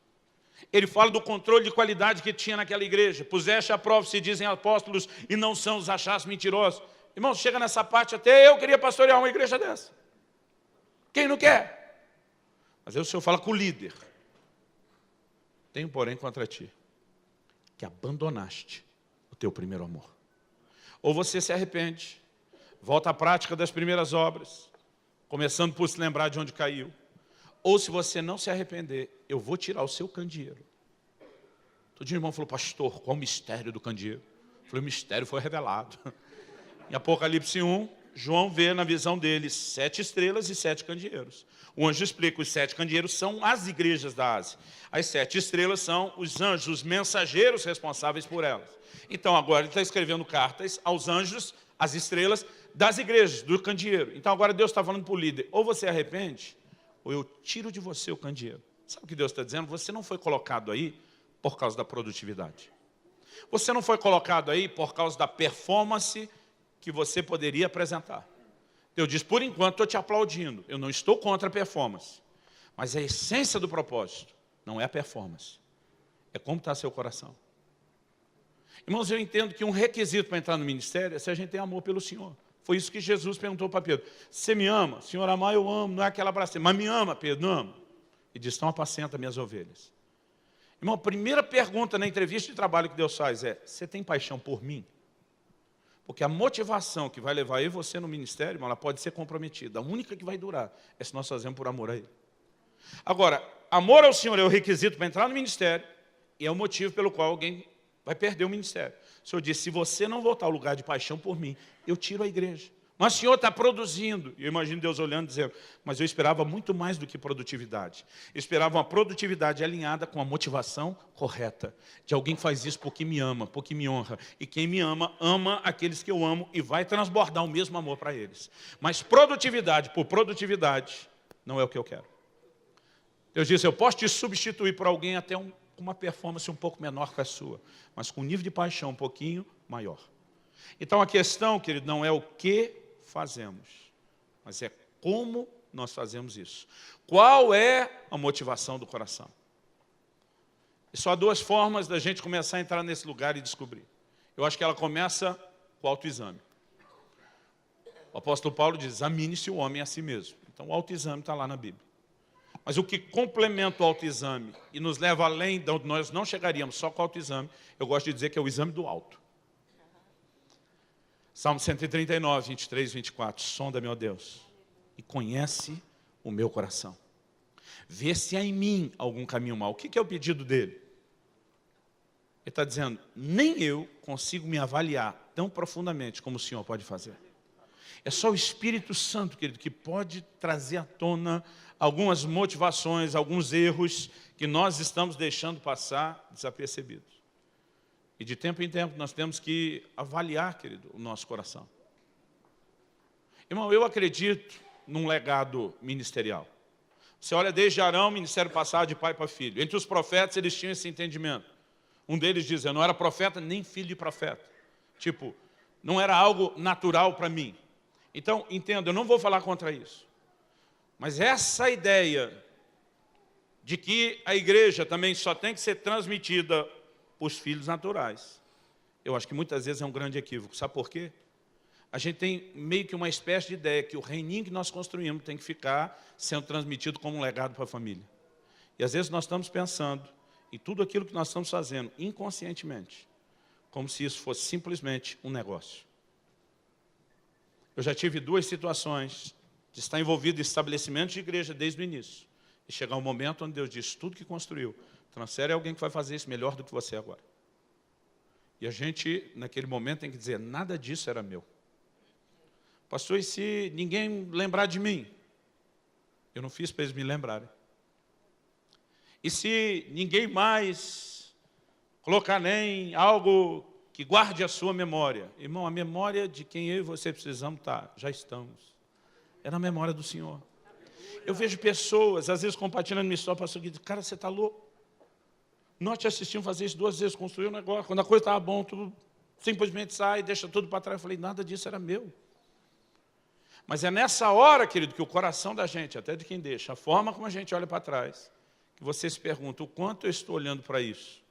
Ele fala do controle de qualidade que tinha naquela igreja. Puseste à prova, se dizem apóstolos, e não são, os achaste mentirosos. Irmãos, chega nessa parte, até eu queria pastorear uma igreja dessa. Quem não quer? Mas aí o Senhor fala com o líder. Tenho, porém, contra ti, que abandonaste o teu primeiro amor. Ou você se arrepende, volta à prática das primeiras obras, começando por se lembrar de onde caiu. Ou se você não se arrepender, eu vou tirar o seu candeeiro. Todo dia o irmão falou, pastor, qual o mistério do candeeiro? Eu falei, o mistério foi revelado. Em Apocalipse 1, João vê na visão dele 7 estrelas e 7 candeeiros. O anjo explica, os 7 candeeiros são as igrejas da Ásia. As 7 estrelas são os anjos, os mensageiros responsáveis por elas. Então agora ele está escrevendo cartas aos anjos, às estrelas das igrejas, do candeeiro. Então agora Deus está falando para o líder, ou você arrepende, ou eu tiro de você o candeeiro. Sabe o que Deus está dizendo? Você não foi colocado aí por causa da produtividade. Você não foi colocado aí por causa da performance que você poderia apresentar. Deus diz, por enquanto estou te aplaudindo. Eu não estou contra a performance. Mas a essência do propósito não é a performance. É como está seu coração. Irmãos, eu entendo que um requisito para entrar no ministério é se a gente tem amor pelo Senhor. Foi isso que Jesus perguntou para Pedro. Você me ama? Senhor, amar eu amo. Não é aquela blasfêmia. Mas me ama, Pedro? Não amo. E diz, então apacenta minhas ovelhas. Irmão, a primeira pergunta na entrevista de trabalho que Deus faz é, você tem paixão por mim? Porque a motivação que vai levar eu e você no ministério, irmão, ela pode ser comprometida. A única que vai durar é se nós fazemos por amor a Ele. Agora, amor ao Senhor é o requisito para entrar no ministério e é o motivo pelo qual alguém vai perder o ministério. O Senhor disse, se você não voltar ao lugar de paixão por mim, eu tiro a igreja. Mas o Senhor está produzindo. E eu imagino Deus olhando e dizendo, mas eu esperava muito mais do que produtividade. Eu esperava uma produtividade alinhada com a motivação correta. De alguém que faz isso porque me ama, porque me honra. E quem me ama, ama aqueles que eu amo e vai transbordar o mesmo amor para eles. Mas produtividade por produtividade não é o que eu quero. Deus disse, eu posso te substituir por alguém até com uma performance um pouco menor que a sua, mas com um nível de paixão um pouquinho maior. Então a questão, querido, não é o que fazemos, mas é como nós fazemos isso. Qual é a motivação do coração? E só há 2 formas da gente começar a entrar nesse lugar e descobrir. Eu acho que ela começa com o autoexame. O apóstolo Paulo diz, examine-se o homem a si mesmo. Então o autoexame está lá na Bíblia. Mas o que complementa o autoexame e nos leva além de onde nós não chegaríamos só com o autoexame, eu gosto de dizer que é o exame do alto. Salmo 139, 23, 24. Sonda-me, ó Deus, e conhece o meu coração. Vê se há em mim algum caminho mau. O que é o pedido dele? Ele está dizendo, nem eu consigo me avaliar tão profundamente como o Senhor pode fazer. É só o Espírito Santo, querido, que pode trazer à tona algumas motivações, alguns erros que nós estamos deixando passar desapercebidos. E de tempo em tempo nós temos que avaliar, querido, o nosso coração. Irmão, eu acredito num legado ministerial. Você olha desde Arão, ministério passado de pai para filho. Entre os profetas eles tinham esse entendimento. Um deles diz, eu não era profeta nem filho de profeta. Tipo, não era algo natural para mim. Então, entenda, eu não vou falar contra isso. Mas essa ideia de que a igreja também só tem que ser transmitida os filhos naturais. Eu acho que muitas vezes é um grande equívoco. Sabe por quê? A gente tem meio que uma espécie de ideia que o reininho que nós construímos tem que ficar sendo transmitido como um legado para a família. E às vezes nós estamos pensando em tudo aquilo que nós estamos fazendo inconscientemente, como se isso fosse simplesmente um negócio. Eu já tive 2 situações de estar envolvido em estabelecimentos de igreja desde o início. E chegar um momento onde Deus diz, tudo que construiu, transfere a alguém que vai fazer isso melhor do que você agora. E a gente, naquele momento, tem que dizer, nada disso era meu. Pastor, e se ninguém lembrar de mim? Eu não fiz para eles me lembrarem. E se ninguém mais colocar nem algo que guarde a sua memória? Irmão, a memória de quem eu e você precisamos, já estamos. É na memória do Senhor. Eu vejo pessoas, às vezes, compartilhando minha história, pastor, cara, você está louco? Nós te assistimos fazer isso 2 vezes, construir um negócio. Quando a coisa estava bom, tu simplesmente sai, deixa tudo para trás. Eu falei, nada disso era meu. Mas é nessa hora, querido, que o coração da gente, até de quem deixa, a forma como a gente olha para trás, que você se pergunta, o quanto eu estou olhando para isso?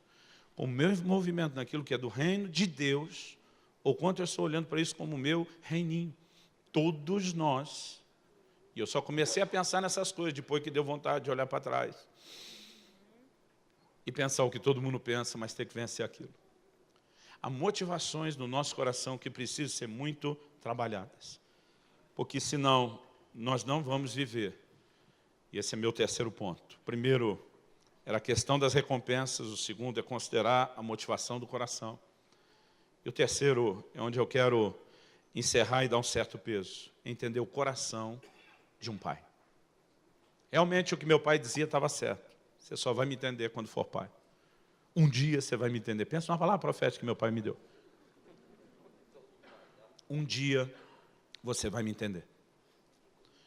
O meu movimento naquilo que é do reino de Deus, ou quanto eu estou olhando para isso como o meu reininho? Todos nós. E eu só comecei a pensar nessas coisas depois que deu vontade de olhar para trás. e pensar o que todo mundo pensa, mas ter que vencer aquilo. Há motivações no nosso coração que precisam ser muito trabalhadas, porque senão nós não vamos viver. E esse é meu terceiro ponto. O primeiro era a questão das recompensas, o segundo é considerar a motivação do coração. E o terceiro é onde eu quero encerrar e dar um certo peso, entender o coração de um pai. Realmente o que meu pai dizia estava certo. Você só vai me entender quando for pai. Um dia você vai me entender. Pensa numa palavra profética que meu pai me deu. Um dia você vai me entender.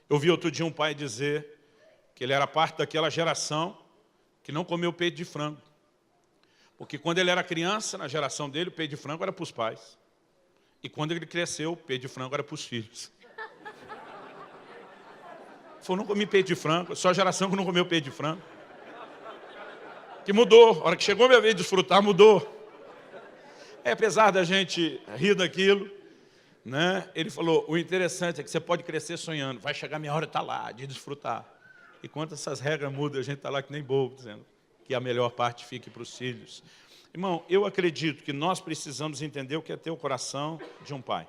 Eu vi outro dia um pai dizer que ele era parte daquela geração que não comeu peito de frango. Porque quando ele era criança, na geração dele, o peito de frango era para os pais. E quando ele cresceu, o peito de frango era para os filhos. Ele falou, não comi peito de frango, só a geração que não comeu peito de frango. Que mudou, a hora que chegou a minha vez de desfrutar, mudou. Apesar da gente rir daquilo, né, ele falou, o interessante é que você pode crescer sonhando, vai chegar a minha hora de estar lá, de desfrutar. E quando essas regras mudam, a gente está lá que nem bobo, dizendo que a melhor parte fique para os filhos. Irmão, eu acredito que nós precisamos entender o que é ter o coração de um pai.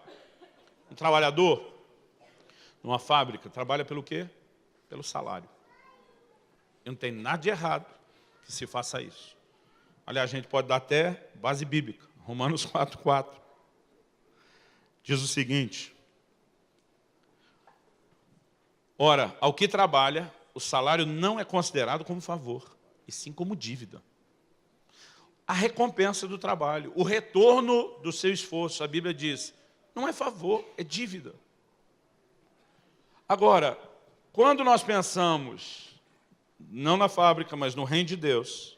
Um trabalhador, numa fábrica, trabalha pelo quê? Pelo salário. E não tem nada de errado que se faça isso. Aliás, a gente pode dar até base bíblica. Romanos 4:4. Diz o seguinte. Ora, ao que trabalha, o salário não é considerado como favor, e sim como dívida. A recompensa do trabalho, o retorno do seu esforço, a Bíblia diz, não é favor, é dívida. Agora, quando nós pensamos, não na fábrica, mas no reino de Deus,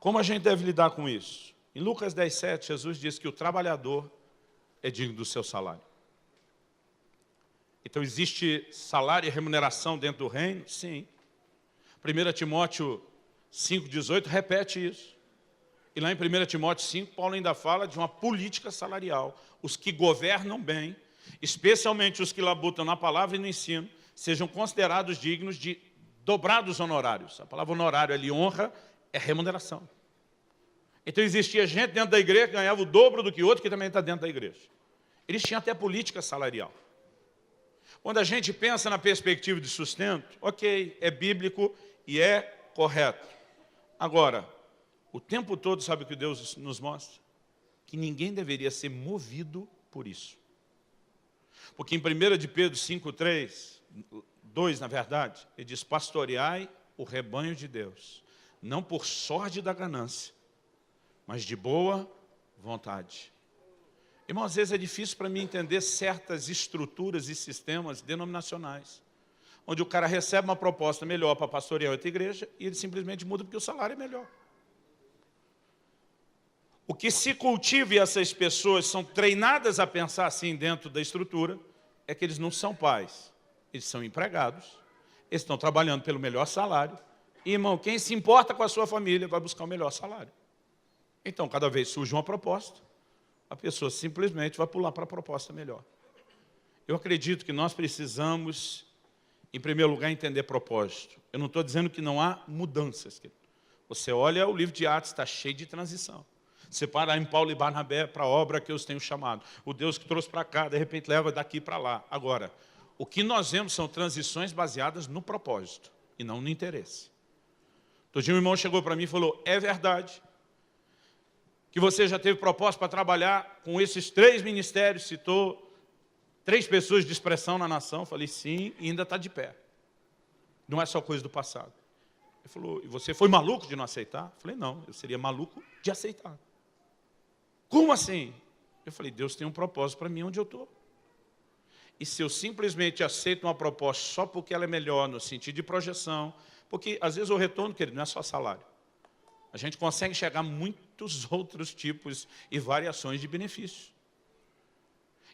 como a gente deve lidar com isso? Em Lucas 10:7, Jesus diz que o trabalhador é digno do seu salário. Então, existe salário e remuneração dentro do reino? Sim. 1 Timóteo 5:18 repete isso. E lá em 1 Timóteo 5, Paulo ainda fala de uma política salarial. Os que governam bem, especialmente os que labutam na palavra e no ensino, sejam considerados dignos de dobrados honorários. A palavra honorário ali, honra, é remuneração. Então existia gente dentro da igreja que ganhava o dobro do que outro que também está dentro da igreja. Eles tinham até política salarial. Quando a gente pensa na perspectiva de sustento, ok, é bíblico e é correto. Agora, o tempo todo, sabe o que Deus nos mostra? Que ninguém deveria ser movido por isso. Porque em 1 de Pedro 5:3, 2 na verdade, ele diz, pastoreai o rebanho de Deus, não por sorte da ganância, mas de boa vontade. Irmão, às vezes é difícil para mim entender certas estruturas e sistemas denominacionais, onde o cara recebe uma proposta melhor para pastorear outra igreja e ele simplesmente muda porque o salário é melhor. O que se cultiva e essas pessoas são treinadas a pensar assim dentro da estrutura, é que eles não são pais, eles são empregados, eles estão trabalhando pelo melhor salário. E, irmão, quem se importa com a sua família vai buscar o melhor salário. Então, cada vez surge uma proposta, a pessoa simplesmente vai pular para a proposta melhor. Eu acredito que nós precisamos, em primeiro lugar, entender propósito. Eu não estou dizendo que não há mudanças. Você olha o livro de Atos, está cheio de transição. Você para em Paulo e Barnabé para a obra que eu os tenho chamado. O Deus que trouxe para cá, de repente leva daqui para lá. Agora, o que nós vemos são transições baseadas no propósito e não no interesse. Outro dia um irmão chegou para mim e falou, é verdade que você já teve propósito para trabalhar com esses 3 ministérios, citou 3 pessoas de expressão na nação. Eu falei, sim, e ainda está de pé. Não é só coisa do passado. Ele falou, e você foi maluco de não aceitar? Eu falei, não, eu seria maluco de aceitar. Como assim? Eu falei, Deus tem um propósito para mim onde eu estou. E se eu simplesmente aceito uma proposta só porque ela é melhor, no sentido de projeção, porque às vezes o retorno, querido, não é só salário. A gente consegue chegar a muitos outros tipos e variações de benefícios.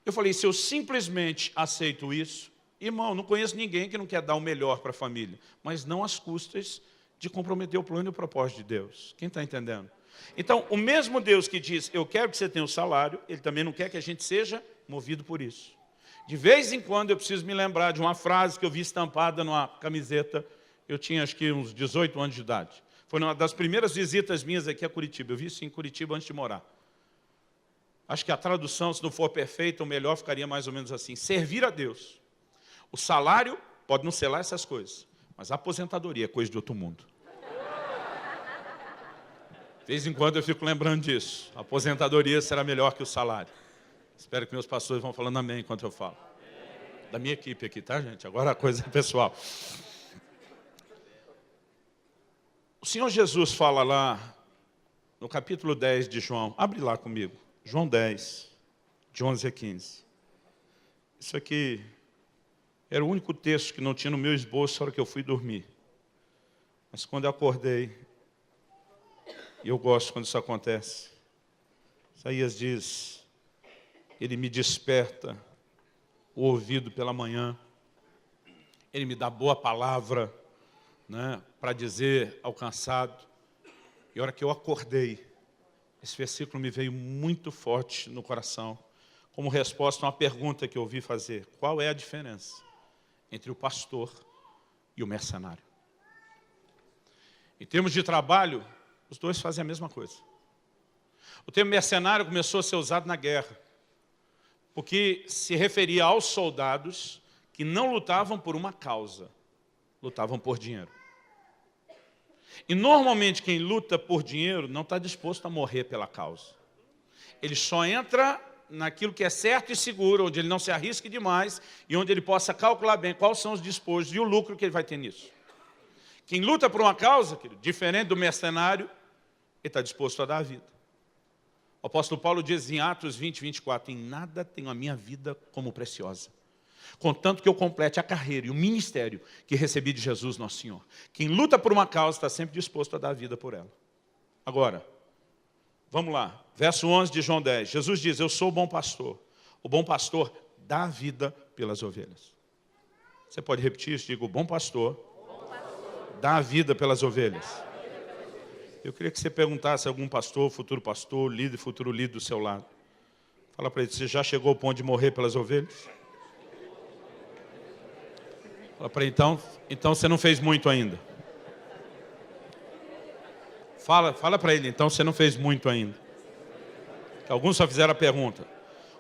Eu falei, se eu simplesmente aceito isso, irmão, não conheço ninguém que não quer dar o melhor para a família, mas não às custas de comprometer o plano e o propósito de Deus. Quem está entendendo? Então, o mesmo Deus que diz, eu quero que você tenha o salário, Ele também não quer que a gente seja movido por isso. De vez em quando eu preciso me lembrar de uma frase que eu vi estampada numa camiseta, eu tinha acho que uns 18 anos de idade. Foi uma das primeiras visitas minhas aqui a Curitiba. Eu vi isso em Curitiba antes de morar. Acho que a tradução, se não for perfeita, o melhor ficaria mais ou menos assim. Servir a Deus. O salário pode não ser lá essas coisas, mas a aposentadoria é coisa de outro mundo. De vez em quando eu fico lembrando disso. A aposentadoria será melhor que o salário. Espero que meus pastores vão falando amém enquanto eu falo. Da minha equipe aqui, tá, gente? Agora a coisa é pessoal. O Senhor Jesus fala lá, no capítulo 10 de João. Abre lá comigo. João 10, de 11 a 15. Isso aqui era o único texto que não tinha no meu esboço na hora que eu fui dormir. Mas quando eu acordei, e eu gosto quando isso acontece, Isaías diz, ele me desperta o ouvido pela manhã, ele me dá boa palavra, né, para dizer ao cansado. E a hora que eu acordei, esse versículo me veio muito forte no coração, como resposta a uma pergunta que eu ouvi fazer. Qual é a diferença entre o pastor e o mercenário? Em termos de trabalho, os dois fazem a mesma coisa. O termo mercenário começou a ser usado na guerra, porque se referia aos soldados que não lutavam por uma causa, lutavam por dinheiro. E normalmente quem luta por dinheiro não está disposto a morrer pela causa. Ele só entra naquilo que é certo e seguro, onde ele não se arrisque demais e onde ele possa calcular bem quais são os despojos e o lucro que ele vai ter nisso. Quem luta por uma causa, querido, diferente do mercenário, ele está disposto a dar a vida. O apóstolo Paulo diz em Atos 20, 24, em nada tenho a minha vida como preciosa, contanto que eu complete a carreira e o ministério que recebi de Jesus nosso Senhor. Quem luta por uma causa está sempre disposto a dar a vida por ela. Agora, vamos lá, verso 11 de João 10. Jesus diz, eu sou o bom pastor. O bom pastor dá a vida pelas ovelhas. Você pode repetir isso? Diga, o bom pastor dá a vida pelas ovelhas. Eu queria que você perguntasse a algum pastor, futuro líder, futuro líder do seu lado. Fala para ele, você já chegou ao ponto de morrer pelas ovelhas? Fala para ele, então você não fez muito ainda. Fala para ele, então você não fez muito ainda. Que alguns só fizeram a pergunta.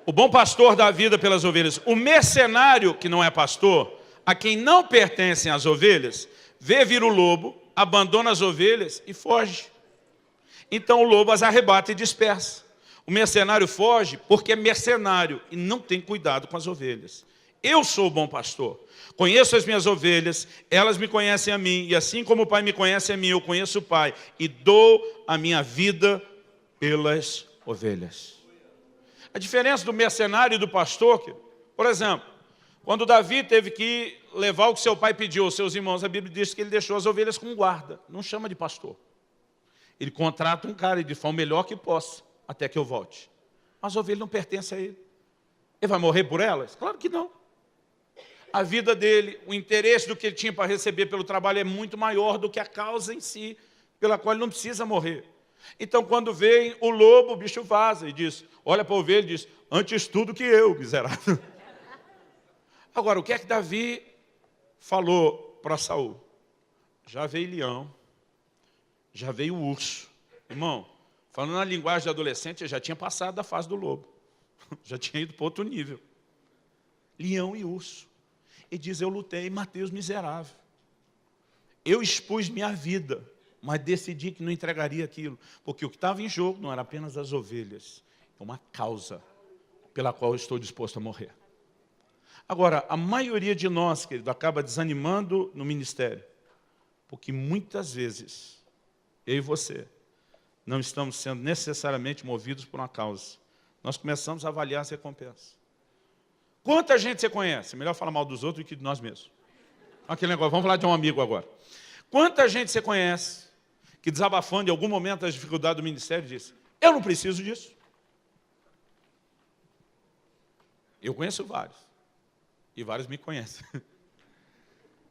O bom pastor dá a vida pelas ovelhas. O mercenário, que não é pastor, a quem não pertencem as ovelhas, vê vir o lobo, abandona as ovelhas e foge. Então o lobo as arrebata e dispersa. O mercenário foge porque é mercenário e não tem cuidado com as ovelhas. Eu sou o bom pastor, conheço as minhas ovelhas, elas me conhecem a mim, e assim como o Pai me conhece a mim, eu conheço o Pai, e dou a minha vida pelas ovelhas. A diferença do mercenário e do pastor, por exemplo, quando Davi teve que levar o que seu pai pediu aos seus irmãos, a Bíblia diz que ele deixou as ovelhas com guarda, não chama de pastor. Ele contrata um cara e diz, faz o melhor que possa, até que eu volte. Mas a ovelha não pertence a ele. Ele vai morrer por elas? Claro que não. A vida dele, o interesse do que ele tinha para receber pelo trabalho é muito maior do que a causa em si, pela qual ele não precisa morrer. Então, quando vem o lobo, o bicho vaza e diz, olha para a ovelha e diz, antes tudo que eu, miserável. Agora, o que é que Davi falou para Saul? Já veio leão, já veio o urso. Irmão, falando na linguagem de adolescente, eu já tinha passado da fase do lobo. Já tinha ido para outro nível. Leão e urso. E diz, eu lutei e matei os miseráveis. Eu expus minha vida, mas decidi que não entregaria aquilo. Porque o que estava em jogo não era apenas as ovelhas, é uma causa pela qual eu estou disposto a morrer. Agora, a maioria de nós, querido, acaba desanimando no ministério. Porque muitas vezes, eu e você, não estamos sendo necessariamente movidos por uma causa. Nós começamos a avaliar as recompensas. Quanta gente você conhece? Melhor falar mal dos outros do que de nós mesmos. Aquele negócio, vamos falar de um amigo agora. Quanta gente você conhece que desabafando em algum momento das dificuldades do ministério disse, eu não preciso disso. Eu conheço vários. E vários me conhecem.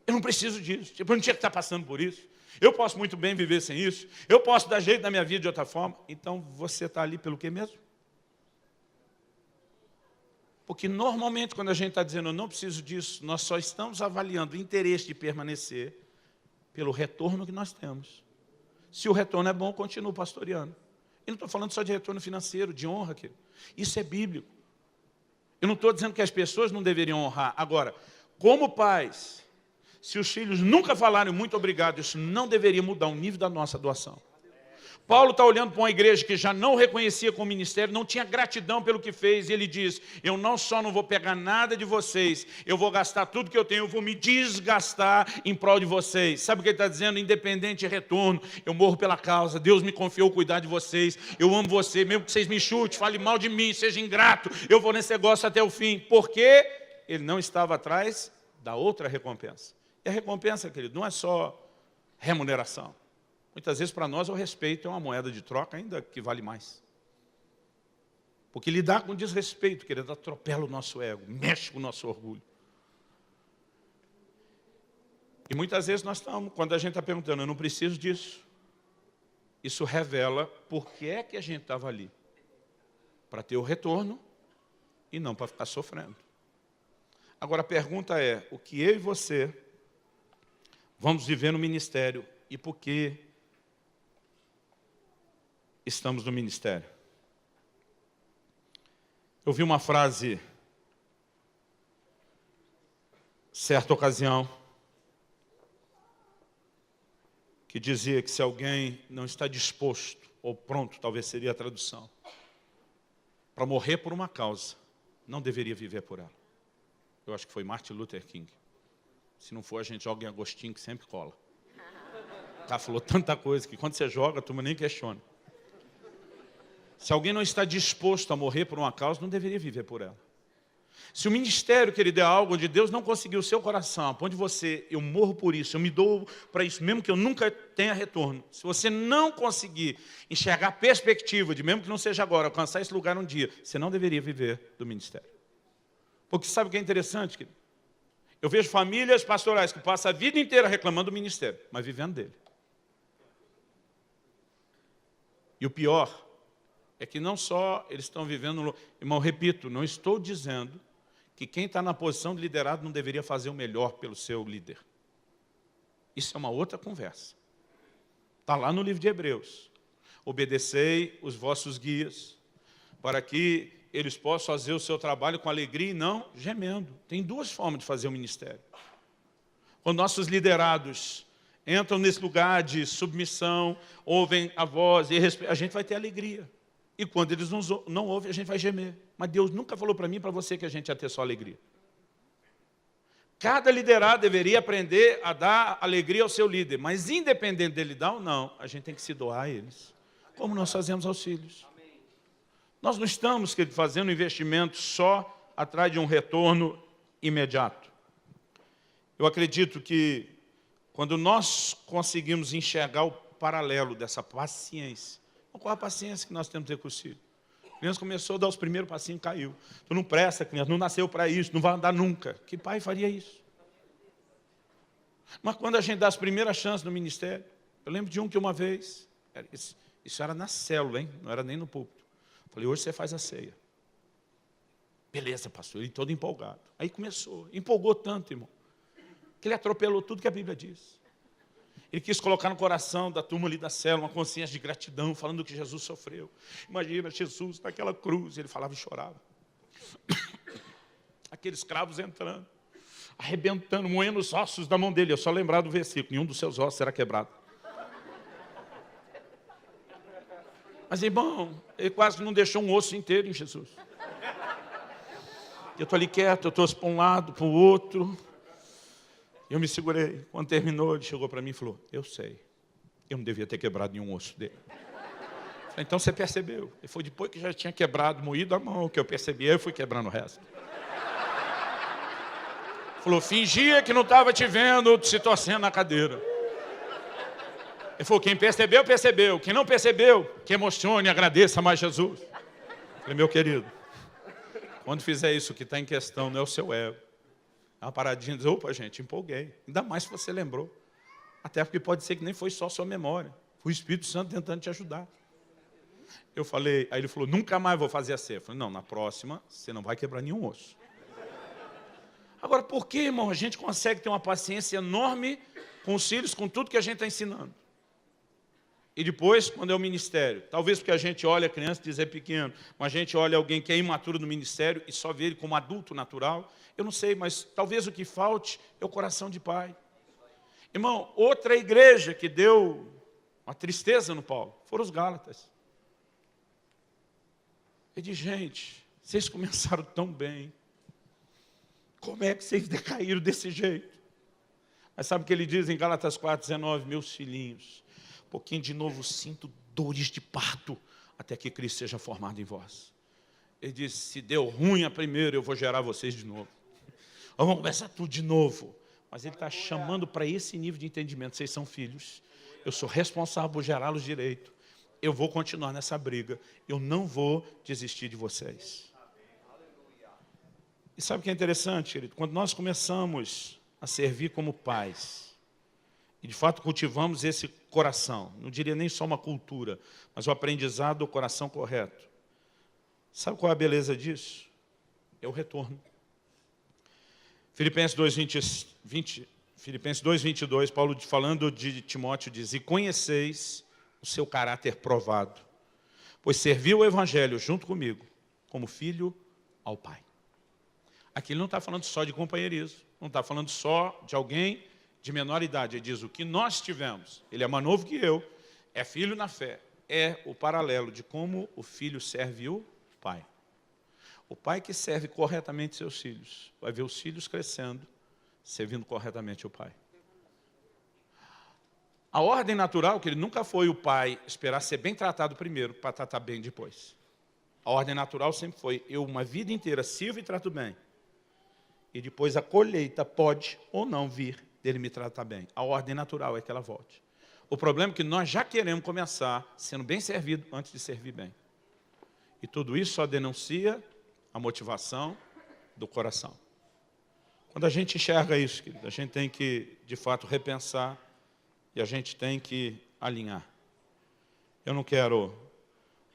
Eu não preciso disso. Tipo, eu não tinha que estar passando por isso. Eu posso muito bem viver sem isso. Eu posso dar jeito na minha vida de outra forma. Então, você está ali pelo quê mesmo? Porque, normalmente, quando a gente está dizendo, eu não preciso disso, nós só estamos avaliando o interesse de permanecer pelo retorno que nós temos. Se o retorno é bom, continuo pastoreando. E não estou falando só de retorno financeiro, de honra, querido. Isso é bíblico. Eu não estou dizendo que as pessoas não deveriam honrar. Agora, como pais, se os filhos nunca falarem muito obrigado, isso não deveria mudar o nível da nossa doação. Paulo está olhando para uma igreja que já não reconhecia como ministério, não tinha gratidão pelo que fez, e ele diz, eu não só não vou pegar nada de vocês, eu vou gastar tudo que eu tenho, eu vou me desgastar em prol de vocês. Sabe o que ele está dizendo? Independente de retorno, eu morro pela causa, Deus me confiou cuidar de vocês, eu amo você, mesmo que vocês me chutem, falem mal de mim, seja ingrato, eu vou nesse negócio até o fim, porque ele não estava atrás da outra recompensa. E a recompensa, querido, não é só remuneração. Muitas vezes, para nós, o respeito é uma moeda de troca ainda que vale mais. Porque lidar com desrespeito, querido, atropela o nosso ego, mexe com o nosso orgulho. E muitas vezes nós estamos, quando a gente está perguntando, eu não preciso disso. Isso revela por que é que a gente estava ali. Para ter o retorno e não para ficar sofrendo. Agora a pergunta é, o que eu e você vamos viver no ministério e por que estamos no ministério? Eu vi uma frase, certa ocasião, que dizia que se alguém não está disposto, ou pronto, talvez seria a tradução, para morrer por uma causa, não deveria viver por ela. Eu acho que foi Martin Luther King. Se não for, a gente joga em Agostinho, que sempre cola. O cara falou tanta coisa que quando você joga, a turma nem questiona. Se alguém não está disposto a morrer por uma causa, não deveria viver por ela. Se o ministério, querido, é algo onde Deus não conseguiu o seu coração, a ponto de você, eu morro por isso, eu me dou para isso, mesmo que eu nunca tenha retorno. Se você não conseguir enxergar a perspectiva de, mesmo que não seja agora, alcançar esse lugar um dia, você não deveria viver do ministério. Porque sabe o que é interessante, querido? Eu vejo famílias pastorais que passam a vida inteira reclamando do ministério, mas vivendo dele. E o pior é que não só eles estão vivendo... Irmão, repito, não estou dizendo que quem está na posição de liderado não deveria fazer o melhor pelo seu líder. Isso é uma outra conversa. Está lá no livro de Hebreus. Obedecei os vossos guias, para que eles possam fazer o seu trabalho com alegria e não gemendo. Tem duas formas de fazer o ministério. Quando nossos liderados entram nesse lugar de submissão, ouvem a voz e a gente vai ter alegria. E quando eles não ouvem, a gente vai gemer. Mas Deus nunca falou para mim e para você que a gente ia ter só alegria. Cada liderado deveria aprender a dar alegria ao seu líder. Mas independente dele dar ou não, a gente tem que se doar a eles. Como nós fazemos aos filhos. Nós não estamos fazendo investimento só atrás de um retorno imediato. Eu acredito que quando nós conseguimos enxergar o paralelo dessa paciência, qual a paciência que nós temos que ter com os filhos? A criança começou a dar os primeiros passinhos e caiu. Tu não presta, criança, não nasceu para isso, não vai andar nunca. Que pai faria isso? Mas quando a gente dá as primeiras chances no ministério, eu lembro de um que uma vez, isso era na célula, hein? Não era nem no púlpito. Falei, hoje você faz a ceia. Beleza, pastor, ele todo empolgado. Aí começou, empolgou tanto, irmão, que ele atropelou tudo que a Bíblia diz. Ele quis colocar no coração da turma ali da célula uma consciência de gratidão, falando do que Jesus sofreu. Imagina Jesus naquela cruz, ele falava e chorava. Aqueles cravos entrando, arrebentando, moendo os ossos da mão dele. Eu só lembrar do versículo, nenhum dos seus ossos será quebrado. Mas, irmão, ele quase não deixou um osso inteiro em Jesus. Eu estou ali quieto, eu torço para um lado, para o outro. Eu me segurei. Quando terminou, ele chegou para mim e falou, eu sei, eu não devia ter quebrado nenhum osso dele. Falei, então você percebeu. Ele foi depois que já tinha quebrado, moído a mão, que eu percebi, eu fui quebrando o resto. Falou, fingia que não estava te vendo, se torcendo na cadeira. Ele falou, quem percebeu, percebeu. Quem não percebeu, que emocione, agradeça mais Jesus. Falei, meu querido, quando fizer isso, o que está em questão não é o seu ego. É uma paradinha e diz, opa, gente, empolguei. Ainda mais se você lembrou. Até porque pode ser que nem foi só sua memória. Foi o Espírito Santo tentando te ajudar. Eu falei, aí ele falou, nunca mais vou fazer a ceia. Eu falei, não, na próxima, você não vai quebrar nenhum osso. Agora, por que, irmão, a gente consegue ter uma paciência enorme com os filhos, com tudo que a gente está ensinando? E depois, quando é o ministério. Talvez porque a gente olha a criança e diz é pequeno, mas a gente olha alguém que é imaturo no ministério e só vê ele como adulto natural. Eu não sei, mas talvez o que falte é o coração de pai. Irmão, outra igreja que deu uma tristeza no Paulo foram os Gálatas. Ele diz, gente, vocês começaram tão bem. Como é que vocês decaíram desse jeito? Mas sabe o que ele diz em Gálatas 4,19? Meus filhinhos, um pouquinho de novo sinto dores de parto, até que Cristo seja formado em vós. Ele diz, se deu ruim a primeira, eu vou gerar vocês de novo. Vamos começar tudo de novo. Mas ele está chamando para esse nível de entendimento. Vocês são filhos, eu sou responsável por gerá-los direito. Eu vou continuar nessa briga, eu não vou desistir de vocês. E sabe o que é interessante, querido? Quando nós começamos a servir como pais, e de fato cultivamos esse coração, não diria nem só uma cultura, mas o aprendizado do coração correto. Sabe qual é a beleza disso? É o retorno. Filipenses 2,22, Paulo falando de Timóteo diz, e conheceis o seu caráter provado, pois serviu o evangelho junto comigo, como filho ao Pai. Aqui ele não está falando só de companheirismo, não está falando só de alguém de menor idade. Ele diz, o que nós tivemos, ele é mais novo que eu, é filho na fé, é o paralelo de como o filho serve o pai. O pai que serve corretamente seus filhos, vai ver os filhos crescendo, servindo corretamente o pai. A ordem natural, que ele nunca foi o pai esperar ser bem tratado primeiro, para tratar bem depois. A ordem natural sempre foi, eu uma vida inteira sirvo e trato bem. E depois a colheita pode ou não vir dele me tratar bem. A ordem natural é que ela volte. O problema é que nós já queremos começar sendo bem servido antes de servir bem. E tudo isso só denuncia a motivação do coração. Quando a gente enxerga isso, querido, a gente tem que, de fato, repensar e a gente tem que alinhar. Eu não quero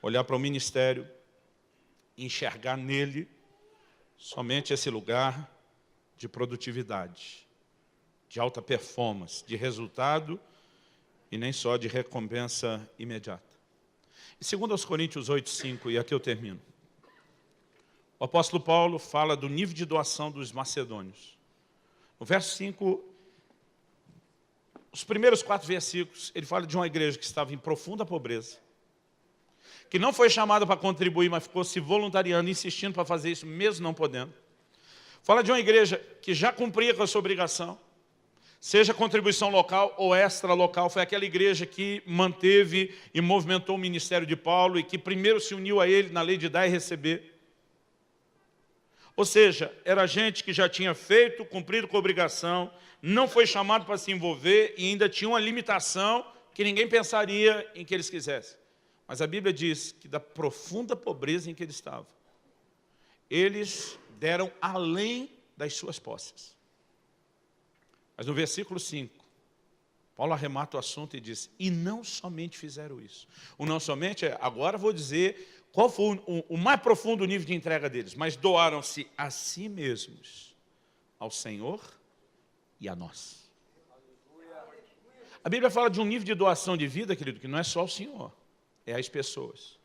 olhar para o ministério e enxergar nele somente esse lugar de produtividade, de alta performance, de resultado e nem só de recompensa imediata. E segundo aos Coríntios 8,5, e aqui eu termino. O apóstolo Paulo fala do nível de doação dos macedônios. No verso 5, os primeiros 4 versículos, ele fala de uma igreja que estava em profunda pobreza, que não foi chamada para contribuir, mas ficou se voluntariando, insistindo para fazer isso, mesmo não podendo. Fala de uma igreja que já cumpria com a sua obrigação, seja contribuição local ou extra local. Foi aquela igreja que manteve e movimentou o ministério de Paulo e que primeiro se uniu a ele na lei de dar e receber. Ou seja, era gente que já tinha feito, cumprido com a obrigação, não foi chamado para se envolver e ainda tinha uma limitação que ninguém pensaria em que eles quisessem. Mas a Bíblia diz que da profunda pobreza em que eles estavam, eles deram além das suas posses. Mas no versículo 5, Paulo arremata o assunto e diz, e não somente fizeram isso. O não somente é, agora vou dizer qual foi o mais profundo nível de entrega deles, mas doaram-se a si mesmos, ao Senhor e a nós. A Bíblia fala de um nível de doação de vida, querido, que não é só ao Senhor, é às pessoas.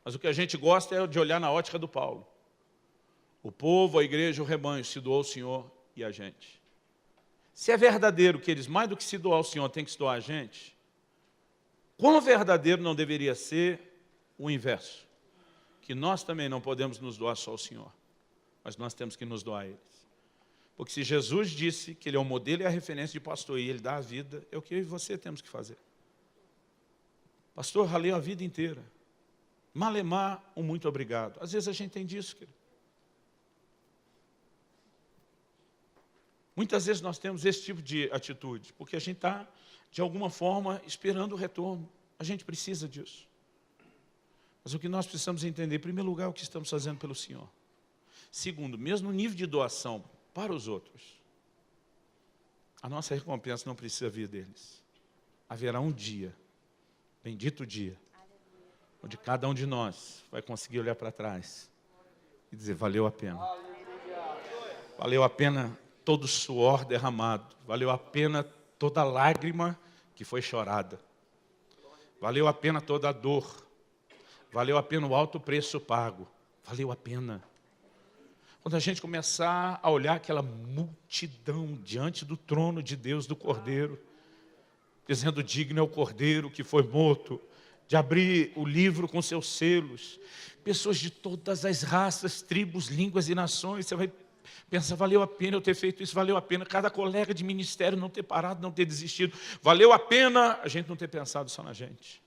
Mas o que a gente gosta é de olhar na ótica do Paulo. O povo, a igreja, o rebanho se doou ao Senhor e a gente. Se é verdadeiro que eles, mais do que se doar ao Senhor, têm que se doar a gente, quão verdadeiro não deveria ser o inverso? Que nós também não podemos nos doar só ao Senhor, mas nós temos que nos doar a eles. Porque se Jesus disse que Ele é o modelo e a referência de pastor e Ele dá a vida, é o que eu e você temos que fazer. Pastor, ralei a vida inteira. Malemar, um muito obrigado. Às vezes a gente tem disso, querido. Muitas vezes nós temos esse tipo de atitude, porque a gente está, de alguma forma, esperando o retorno. A gente precisa disso. Mas o que nós precisamos entender, em primeiro lugar, é o que estamos fazendo pelo Senhor. Segundo, mesmo no nível de doação para os outros, a nossa recompensa não precisa vir deles. Haverá um dia, bendito dia, onde cada um de nós vai conseguir olhar para trás e dizer, valeu a pena. Valeu a pena todo o suor derramado, valeu a pena toda lágrima que foi chorada. Valeu a pena toda a dor. Valeu a pena o alto preço pago. Valeu a pena. Quando a gente começar a olhar aquela multidão diante do trono de Deus, do Cordeiro, dizendo: digno é o Cordeiro que foi morto, de abrir o livro com seus selos. Pessoas de todas as raças, tribos, línguas e nações. Você vai pensar: valeu a pena eu ter feito isso, valeu a pena cada colega de ministério não ter parado, não ter desistido. Valeu a pena a gente não ter pensado só na gente.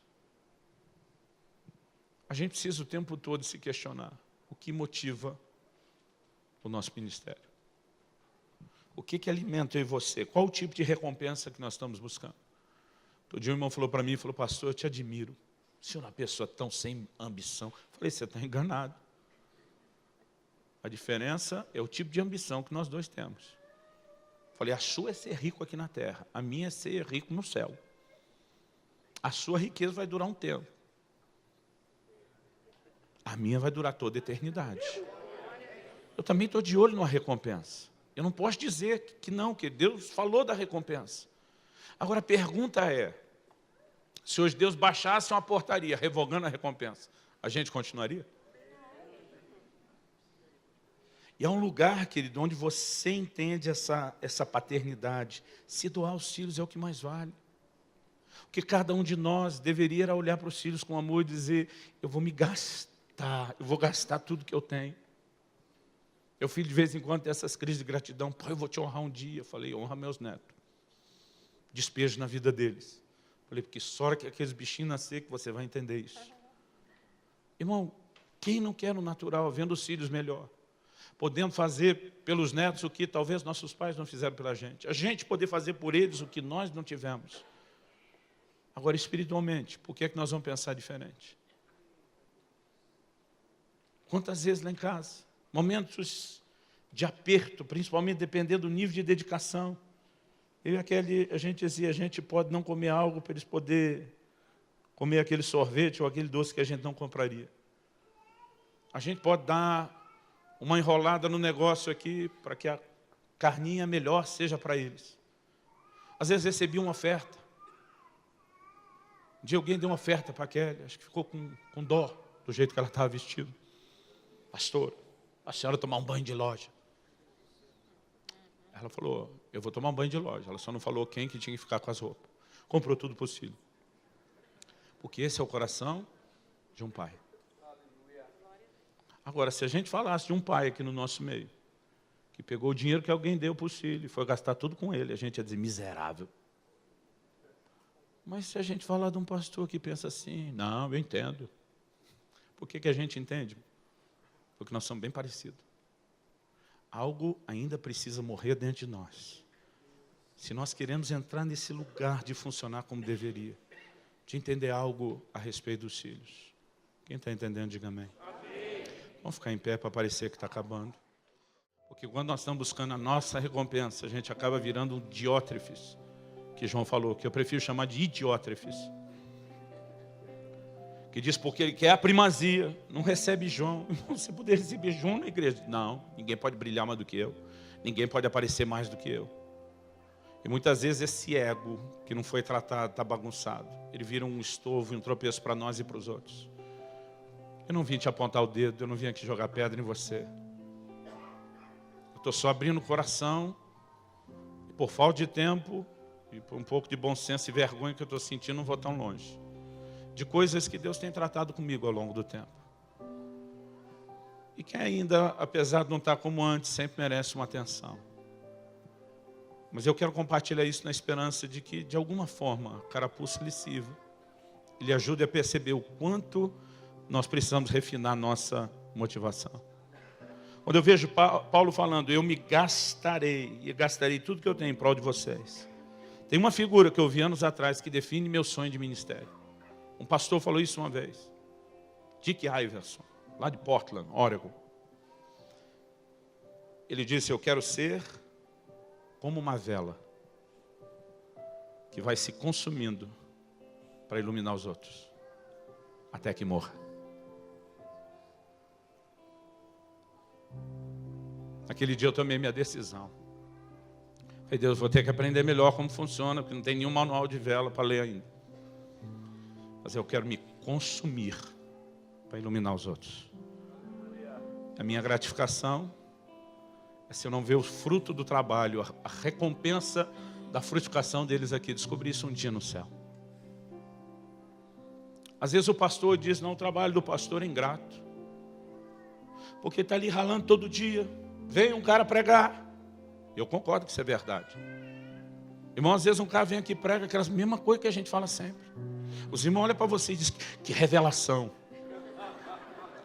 A gente precisa o tempo todo se questionar: o que motiva o nosso ministério? O que alimenta eu e você? Qual o tipo de recompensa que nós estamos buscando? Outro dia um irmão falou para mim, falou: pastor, eu te admiro. O senhor é uma pessoa tão sem ambição. Eu falei: você está enganado. A diferença é o tipo de ambição que nós dois temos. Eu falei: a sua é ser rico aqui na terra, a minha é ser rico no céu. A sua riqueza vai durar um tempo. A minha vai durar toda a eternidade. Eu também estou de olho numa recompensa. Eu não posso dizer que não, que Deus falou da recompensa. Agora a pergunta é: se hoje Deus baixasse uma portaria revogando a recompensa, a gente continuaria? E é um lugar, querido, onde você entende essa paternidade. Se doar os filhos é o que mais vale. Porque cada um de nós deveria olhar para os filhos com amor e dizer: eu vou me gastar, eu vou gastar tudo que eu tenho. Meu filho de vez em quando tem essas crises de gratidão: pai, eu vou te honrar um dia. Eu falei: honra meus netos. Despejo na vida deles. Eu falei: porque só hora que aqueles bichinhos nascer que você vai entender isso. Irmão, quem não quer no natural, vendo os filhos melhor? Podendo fazer pelos netos o que talvez nossos pais não fizeram pela gente. A gente poder fazer por eles o que nós não tivemos. Agora, espiritualmente, por que é que nós vamos pensar diferente? Quantas vezes lá em casa, momentos de aperto, principalmente dependendo do nível de dedicação, eu e aquele, a gente dizia: a gente pode não comer algo para eles poderem comer aquele sorvete ou aquele doce que a gente não compraria. A gente pode dar uma enrolada no negócio aqui para que a carninha melhor seja para eles. Às vezes recebi uma oferta. Um dia alguém deu uma oferta para a Kelly, acho que ficou com dó do jeito que ela estava vestida. Pastor, a senhora tomar um banho de loja. Ela falou: eu vou tomar um banho de loja. Ela só não falou quem que tinha que ficar com as roupas. Comprou tudo possível. Porque esse é o coração de um pai. Agora, se a gente falasse de um pai aqui no nosso meio, que pegou o dinheiro que alguém deu para os filhos e foi gastar tudo com ele, a gente ia dizer: miserável. Mas se a gente falar de um pastor que pensa assim: não, eu entendo. Por que a gente entende? Porque nós somos bem parecidos. Algo ainda precisa morrer dentro de nós. Se nós queremos entrar nesse lugar de funcionar como deveria, de entender algo a respeito dos filhos. Quem está entendendo, diga amém. Vamos ficar em pé para parecer que está acabando. Porque quando nós estamos buscando a nossa recompensa, a gente acaba virando um diótrefes, que João falou, que eu prefiro chamar de idiótrefes. Que diz porque ele quer a primazia, não recebe João. Você poderia receber João na igreja? Não, ninguém pode brilhar mais do que eu. Ninguém pode aparecer mais do que eu. E muitas vezes esse ego que não foi tratado, está bagunçado. Ele vira um estorvo e um tropeço para nós e para os outros. Eu não vim te apontar o dedo, eu não vim aqui jogar pedra em você. Eu estou só abrindo o coração. E por falta de tempo, e por um pouco de bom senso e vergonha que eu estou sentindo, não vou tão longe. De coisas que Deus tem tratado comigo ao longo do tempo. E que ainda, apesar de não estar como antes, sempre merece uma atenção. Mas eu quero compartilhar isso na esperança de que, de alguma forma, a carapuça lhe sirva. Ele ajude a perceber o quanto nós precisamos refinar nossa motivação. Quando eu vejo Paulo falando: eu me gastarei, e gastarei tudo que eu tenho em prol de vocês. Tem uma figura que eu vi anos atrás que define meu sonho de ministério. Um pastor falou isso uma vez. Dick Iverson, lá de Portland, Oregon. Ele disse: eu quero ser como uma vela que vai se consumindo para iluminar os outros, até que morra. Naquele dia eu tomei minha decisão. Falei: Deus, vou ter que aprender melhor como funciona, porque não tem nenhum manual de vela para ler ainda. mas eu quero me consumir para iluminar os outros. A minha gratificação é se eu não ver o fruto do trabalho, a recompensa da frutificação deles aqui. Descobri isso um dia no céu. Às vezes o pastor diz, não, o trabalho do pastor é ingrato. Porque está ali ralando todo dia. Vem um cara pregar. Eu concordo que isso é verdade. Irmão, às vezes um cara vem aqui e prega aquelas mesma coisa que a gente fala sempre. Os irmãos olham para você e dizem, que revelação.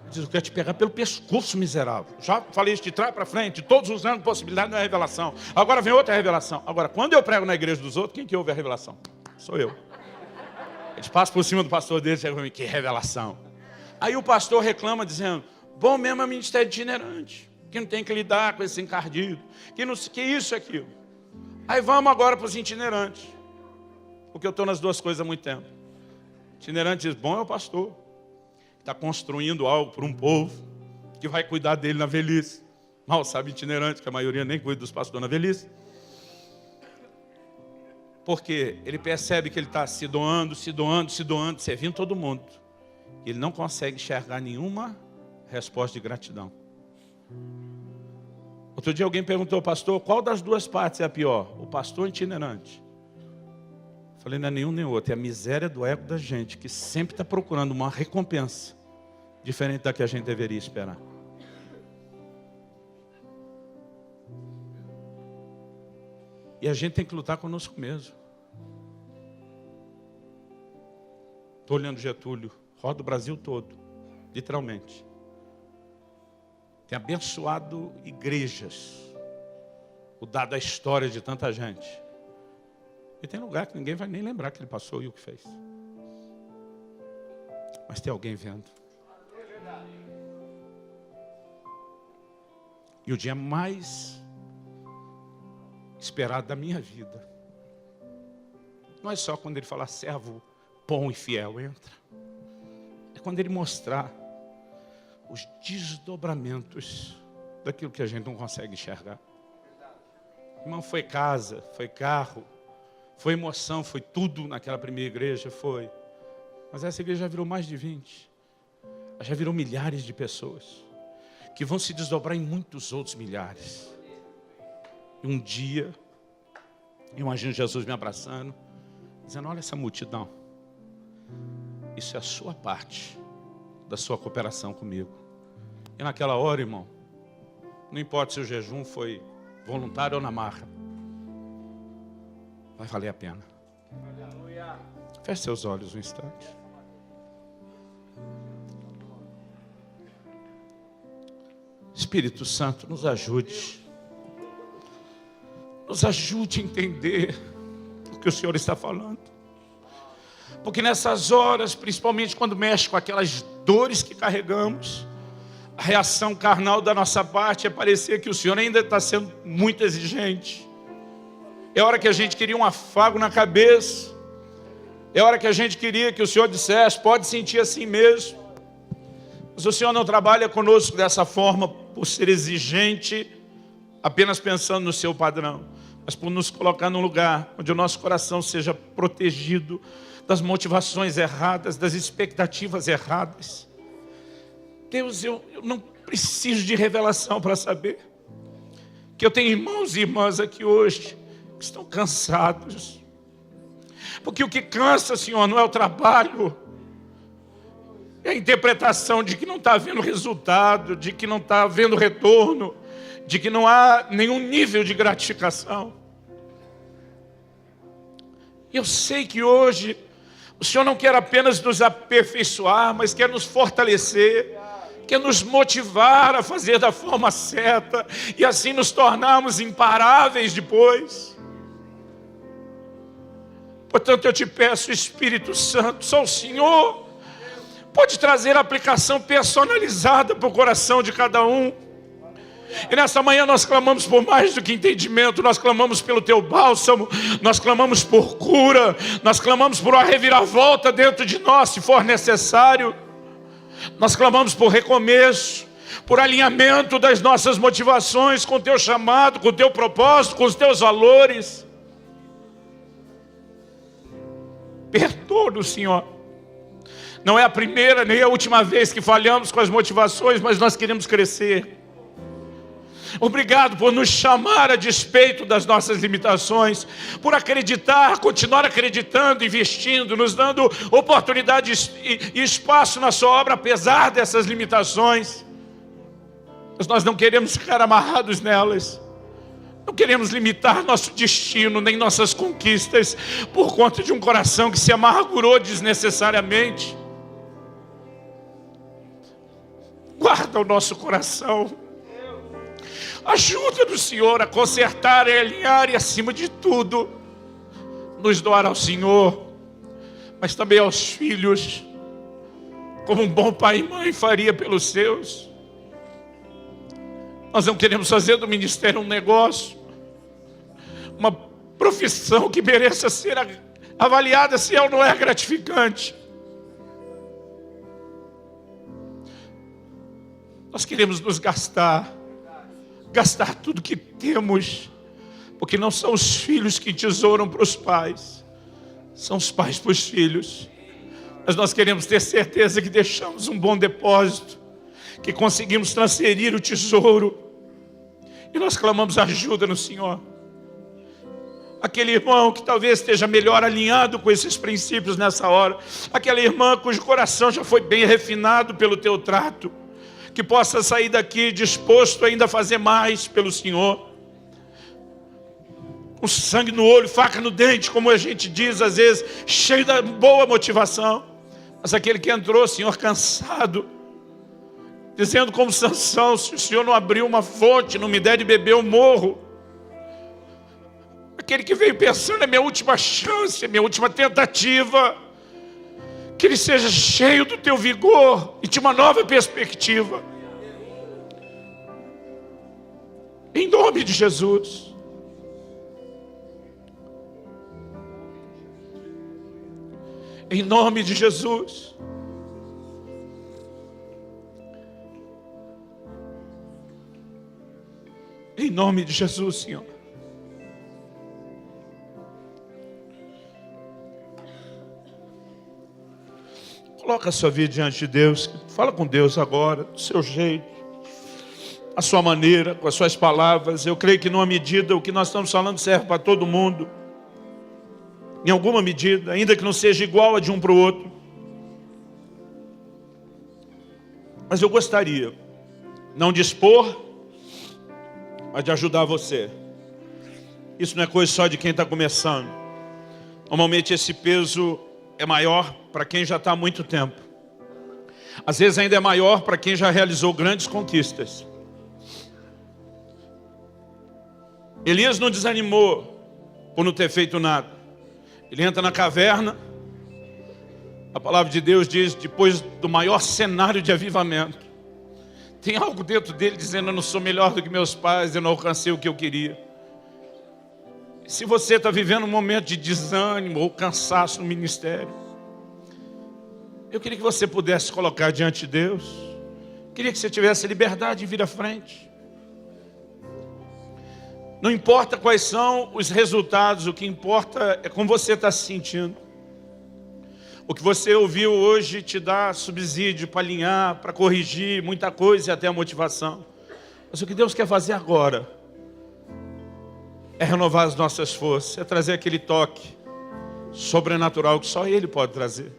Diz, eu quero te pegar pelo pescoço, miserável. Já falei isso de trás para frente, todos os anos, possibilidade não é revelação. Agora vem outra revelação. Agora, quando eu prego na igreja dos outros, quem que ouve a revelação? Sou eu. Eles passam por cima do pastor deles e chegam para mim, que revelação. Aí o pastor reclama dizendo, bom mesmo é ministério itinerante, que não tem que lidar com esse encardido, que isso e aquilo. Aí vamos agora para os itinerantes, porque eu estou nas duas coisas há muito tempo. Itinerante diz, bom é o pastor, está construindo algo para um povo, que vai cuidar dele na velhice. Mal sabe itinerante, que a maioria nem cuida dos pastores na velhice. Porque ele percebe que ele está se doando, servindo todo mundo. E ele não consegue enxergar nenhuma resposta de gratidão. Outro dia alguém perguntou, pastor, qual das duas partes é a pior? O pastor itinerante. Eu falei, não é nenhum nem outro, é a miséria do ego da gente, que sempre está procurando uma recompensa diferente da que a gente deveria esperar. E a gente tem que lutar conosco mesmo. Estou olhando Getúlio, roda o Brasil todo, literalmente. Tem abençoado igrejas, dado a história de tanta gente. E tem lugar que ninguém vai nem lembrar que ele passou e o que fez. Mas tem alguém vendo. E o dia mais esperado da minha vida não é só quando ele falar servo bom e fiel, entra. É quando ele mostrar os desdobramentos daquilo que a gente não consegue enxergar. Irmão, foi casa, foi carro, foi emoção, foi tudo naquela primeira igreja, foi. Mas essa igreja já virou mais de 20. Já virou milhares de pessoas, que vão se desdobrar em muitos outros milhares. E um dia, eu imagino Jesus me abraçando, dizendo, olha essa multidão. Isso é a sua parte da sua cooperação comigo. E naquela hora, irmão, não importa se o jejum foi voluntário ou na marra, vai valer a pena. Feche seus olhos um instante. Espírito Santo, nos ajude. Nos ajude a entender o que o Senhor está falando. Porque nessas horas, principalmente quando mexe com aquelas dores que carregamos, a reação carnal da nossa parte é parecer que o Senhor ainda está sendo muito exigente. É hora que a gente queria um afago na cabeça. É hora que a gente queria que o Senhor dissesse, pode sentir assim mesmo. Mas o Senhor não trabalha conosco dessa forma por ser exigente, apenas pensando no seu padrão, mas por nos colocar num lugar onde o nosso coração seja protegido das motivações erradas, das expectativas erradas. Deus, eu não preciso de revelação para saber que eu tenho irmãos e irmãs aqui hoje que estão cansados. Porque o que cansa, Senhor, não é o trabalho, é a interpretação de que não está havendo resultado, de que não está havendo retorno, de que não há nenhum nível de gratificação. Eu sei que hoje o Senhor não quer apenas nos aperfeiçoar, mas quer nos fortalecer, quer nos motivar a fazer da forma certa e assim nos tornarmos imparáveis depois. Portanto, eu te peço, Espírito Santo, só o Senhor pode trazer a aplicação personalizada para o coração de cada um. E nessa manhã nós clamamos por mais do que entendimento, nós clamamos pelo teu bálsamo, nós clamamos por cura, nós clamamos por uma reviravolta dentro de nós, se for necessário. Nós clamamos por recomeço, por alinhamento das nossas motivações com o teu chamado, com o teu propósito, com os teus valores. Perdoa-nos, Senhor, Não é a primeira nem a última vez que falhamos com as motivações, mas nós queremos crescer. Obrigado por nos chamar a despeito das nossas limitações, por acreditar, continuar acreditando, investindo, nos dando oportunidade e espaço na sua obra, apesar dessas limitações. Mas nós não queremos ficar amarrados nelas. Não queremos limitar nosso destino, nem nossas conquistas, por conta de um coração que se amargurou desnecessariamente. Guarda o nosso coração. Ajuda do Senhor a consertar e alinhar e, acima de tudo, nos doar ao Senhor, mas também aos filhos, como um bom pai e mãe faria pelos seus. Nós não queremos fazer do ministério um negócio, uma profissão que mereça ser avaliada se ela não é gratificante. Nós queremos nos gastar tudo que temos, porque não são os filhos que tesouram para os pais, são os pais para os filhos. Mas nós queremos ter certeza que deixamos um bom depósito, que conseguimos transferir o tesouro, e nós clamamos ajuda no Senhor. Aquele irmão que talvez esteja melhor alinhado com esses princípios nessa hora, aquela irmã cujo coração já foi bem refinado pelo teu trato, que possa sair daqui disposto ainda a fazer mais pelo Senhor, com sangue no olho, faca no dente, como a gente diz às vezes, cheio da boa motivação. Mas aquele que entrou, Senhor, cansado, dizendo como Sansão: se o Senhor não abrir uma fonte, não me der de beber, eu morro. Aquele que veio pensando: é minha última chance, é minha última tentativa. Que ele seja cheio do teu vigor e de uma nova perspectiva. Em nome de Jesus. Em nome de Jesus. Em nome de Jesus, Senhor. Coloca a sua vida diante de Deus. Fala com Deus agora, do seu jeito, a sua maneira, com as suas palavras. Eu creio que numa medida o que nós estamos falando serve para todo mundo. Em alguma medida, ainda que não seja igual a de um para o outro. Mas eu gostaria, não de expor, mas de ajudar você. Isso não é coisa só de quem está começando. Normalmente esse peso é maior para quem já está há muito tempo. Às vezes ainda é maior para quem já realizou grandes conquistas. Elias não desanimou por não ter feito nada. Ele entra na caverna. A palavra de Deus diz, depois do maior cenário de avivamento, tem algo dentro dele dizendo: eu não sou melhor do que meus pais, eu não alcancei o que eu queria. Se você está vivendo um momento de desânimo ou cansaço no ministério, eu queria que você pudesse colocar diante de Deus. Queria que você tivesse liberdade de vir à frente. Não importa quais são os resultados, o que importa é como você está se sentindo. O que você ouviu hoje te dá subsídio para alinhar, para corrigir muita coisa e até a motivação. Mas o que Deus quer fazer agora é renovar as nossas forças, é trazer aquele toque sobrenatural que só Ele pode trazer.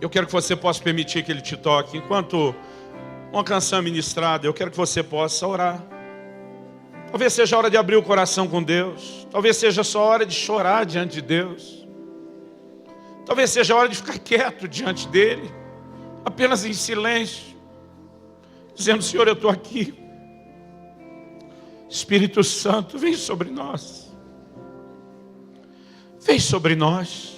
Eu quero que você possa permitir que Ele te toque. Enquanto uma canção é ministrada, eu quero que você possa orar. Talvez seja a hora de abrir o coração com Deus. Talvez seja só a hora de chorar diante de Deus. Talvez seja a hora de ficar quieto diante dEle, apenas em silêncio, dizendo: Senhor, eu estou aqui. Espírito Santo, vem sobre nós. Vem sobre nós.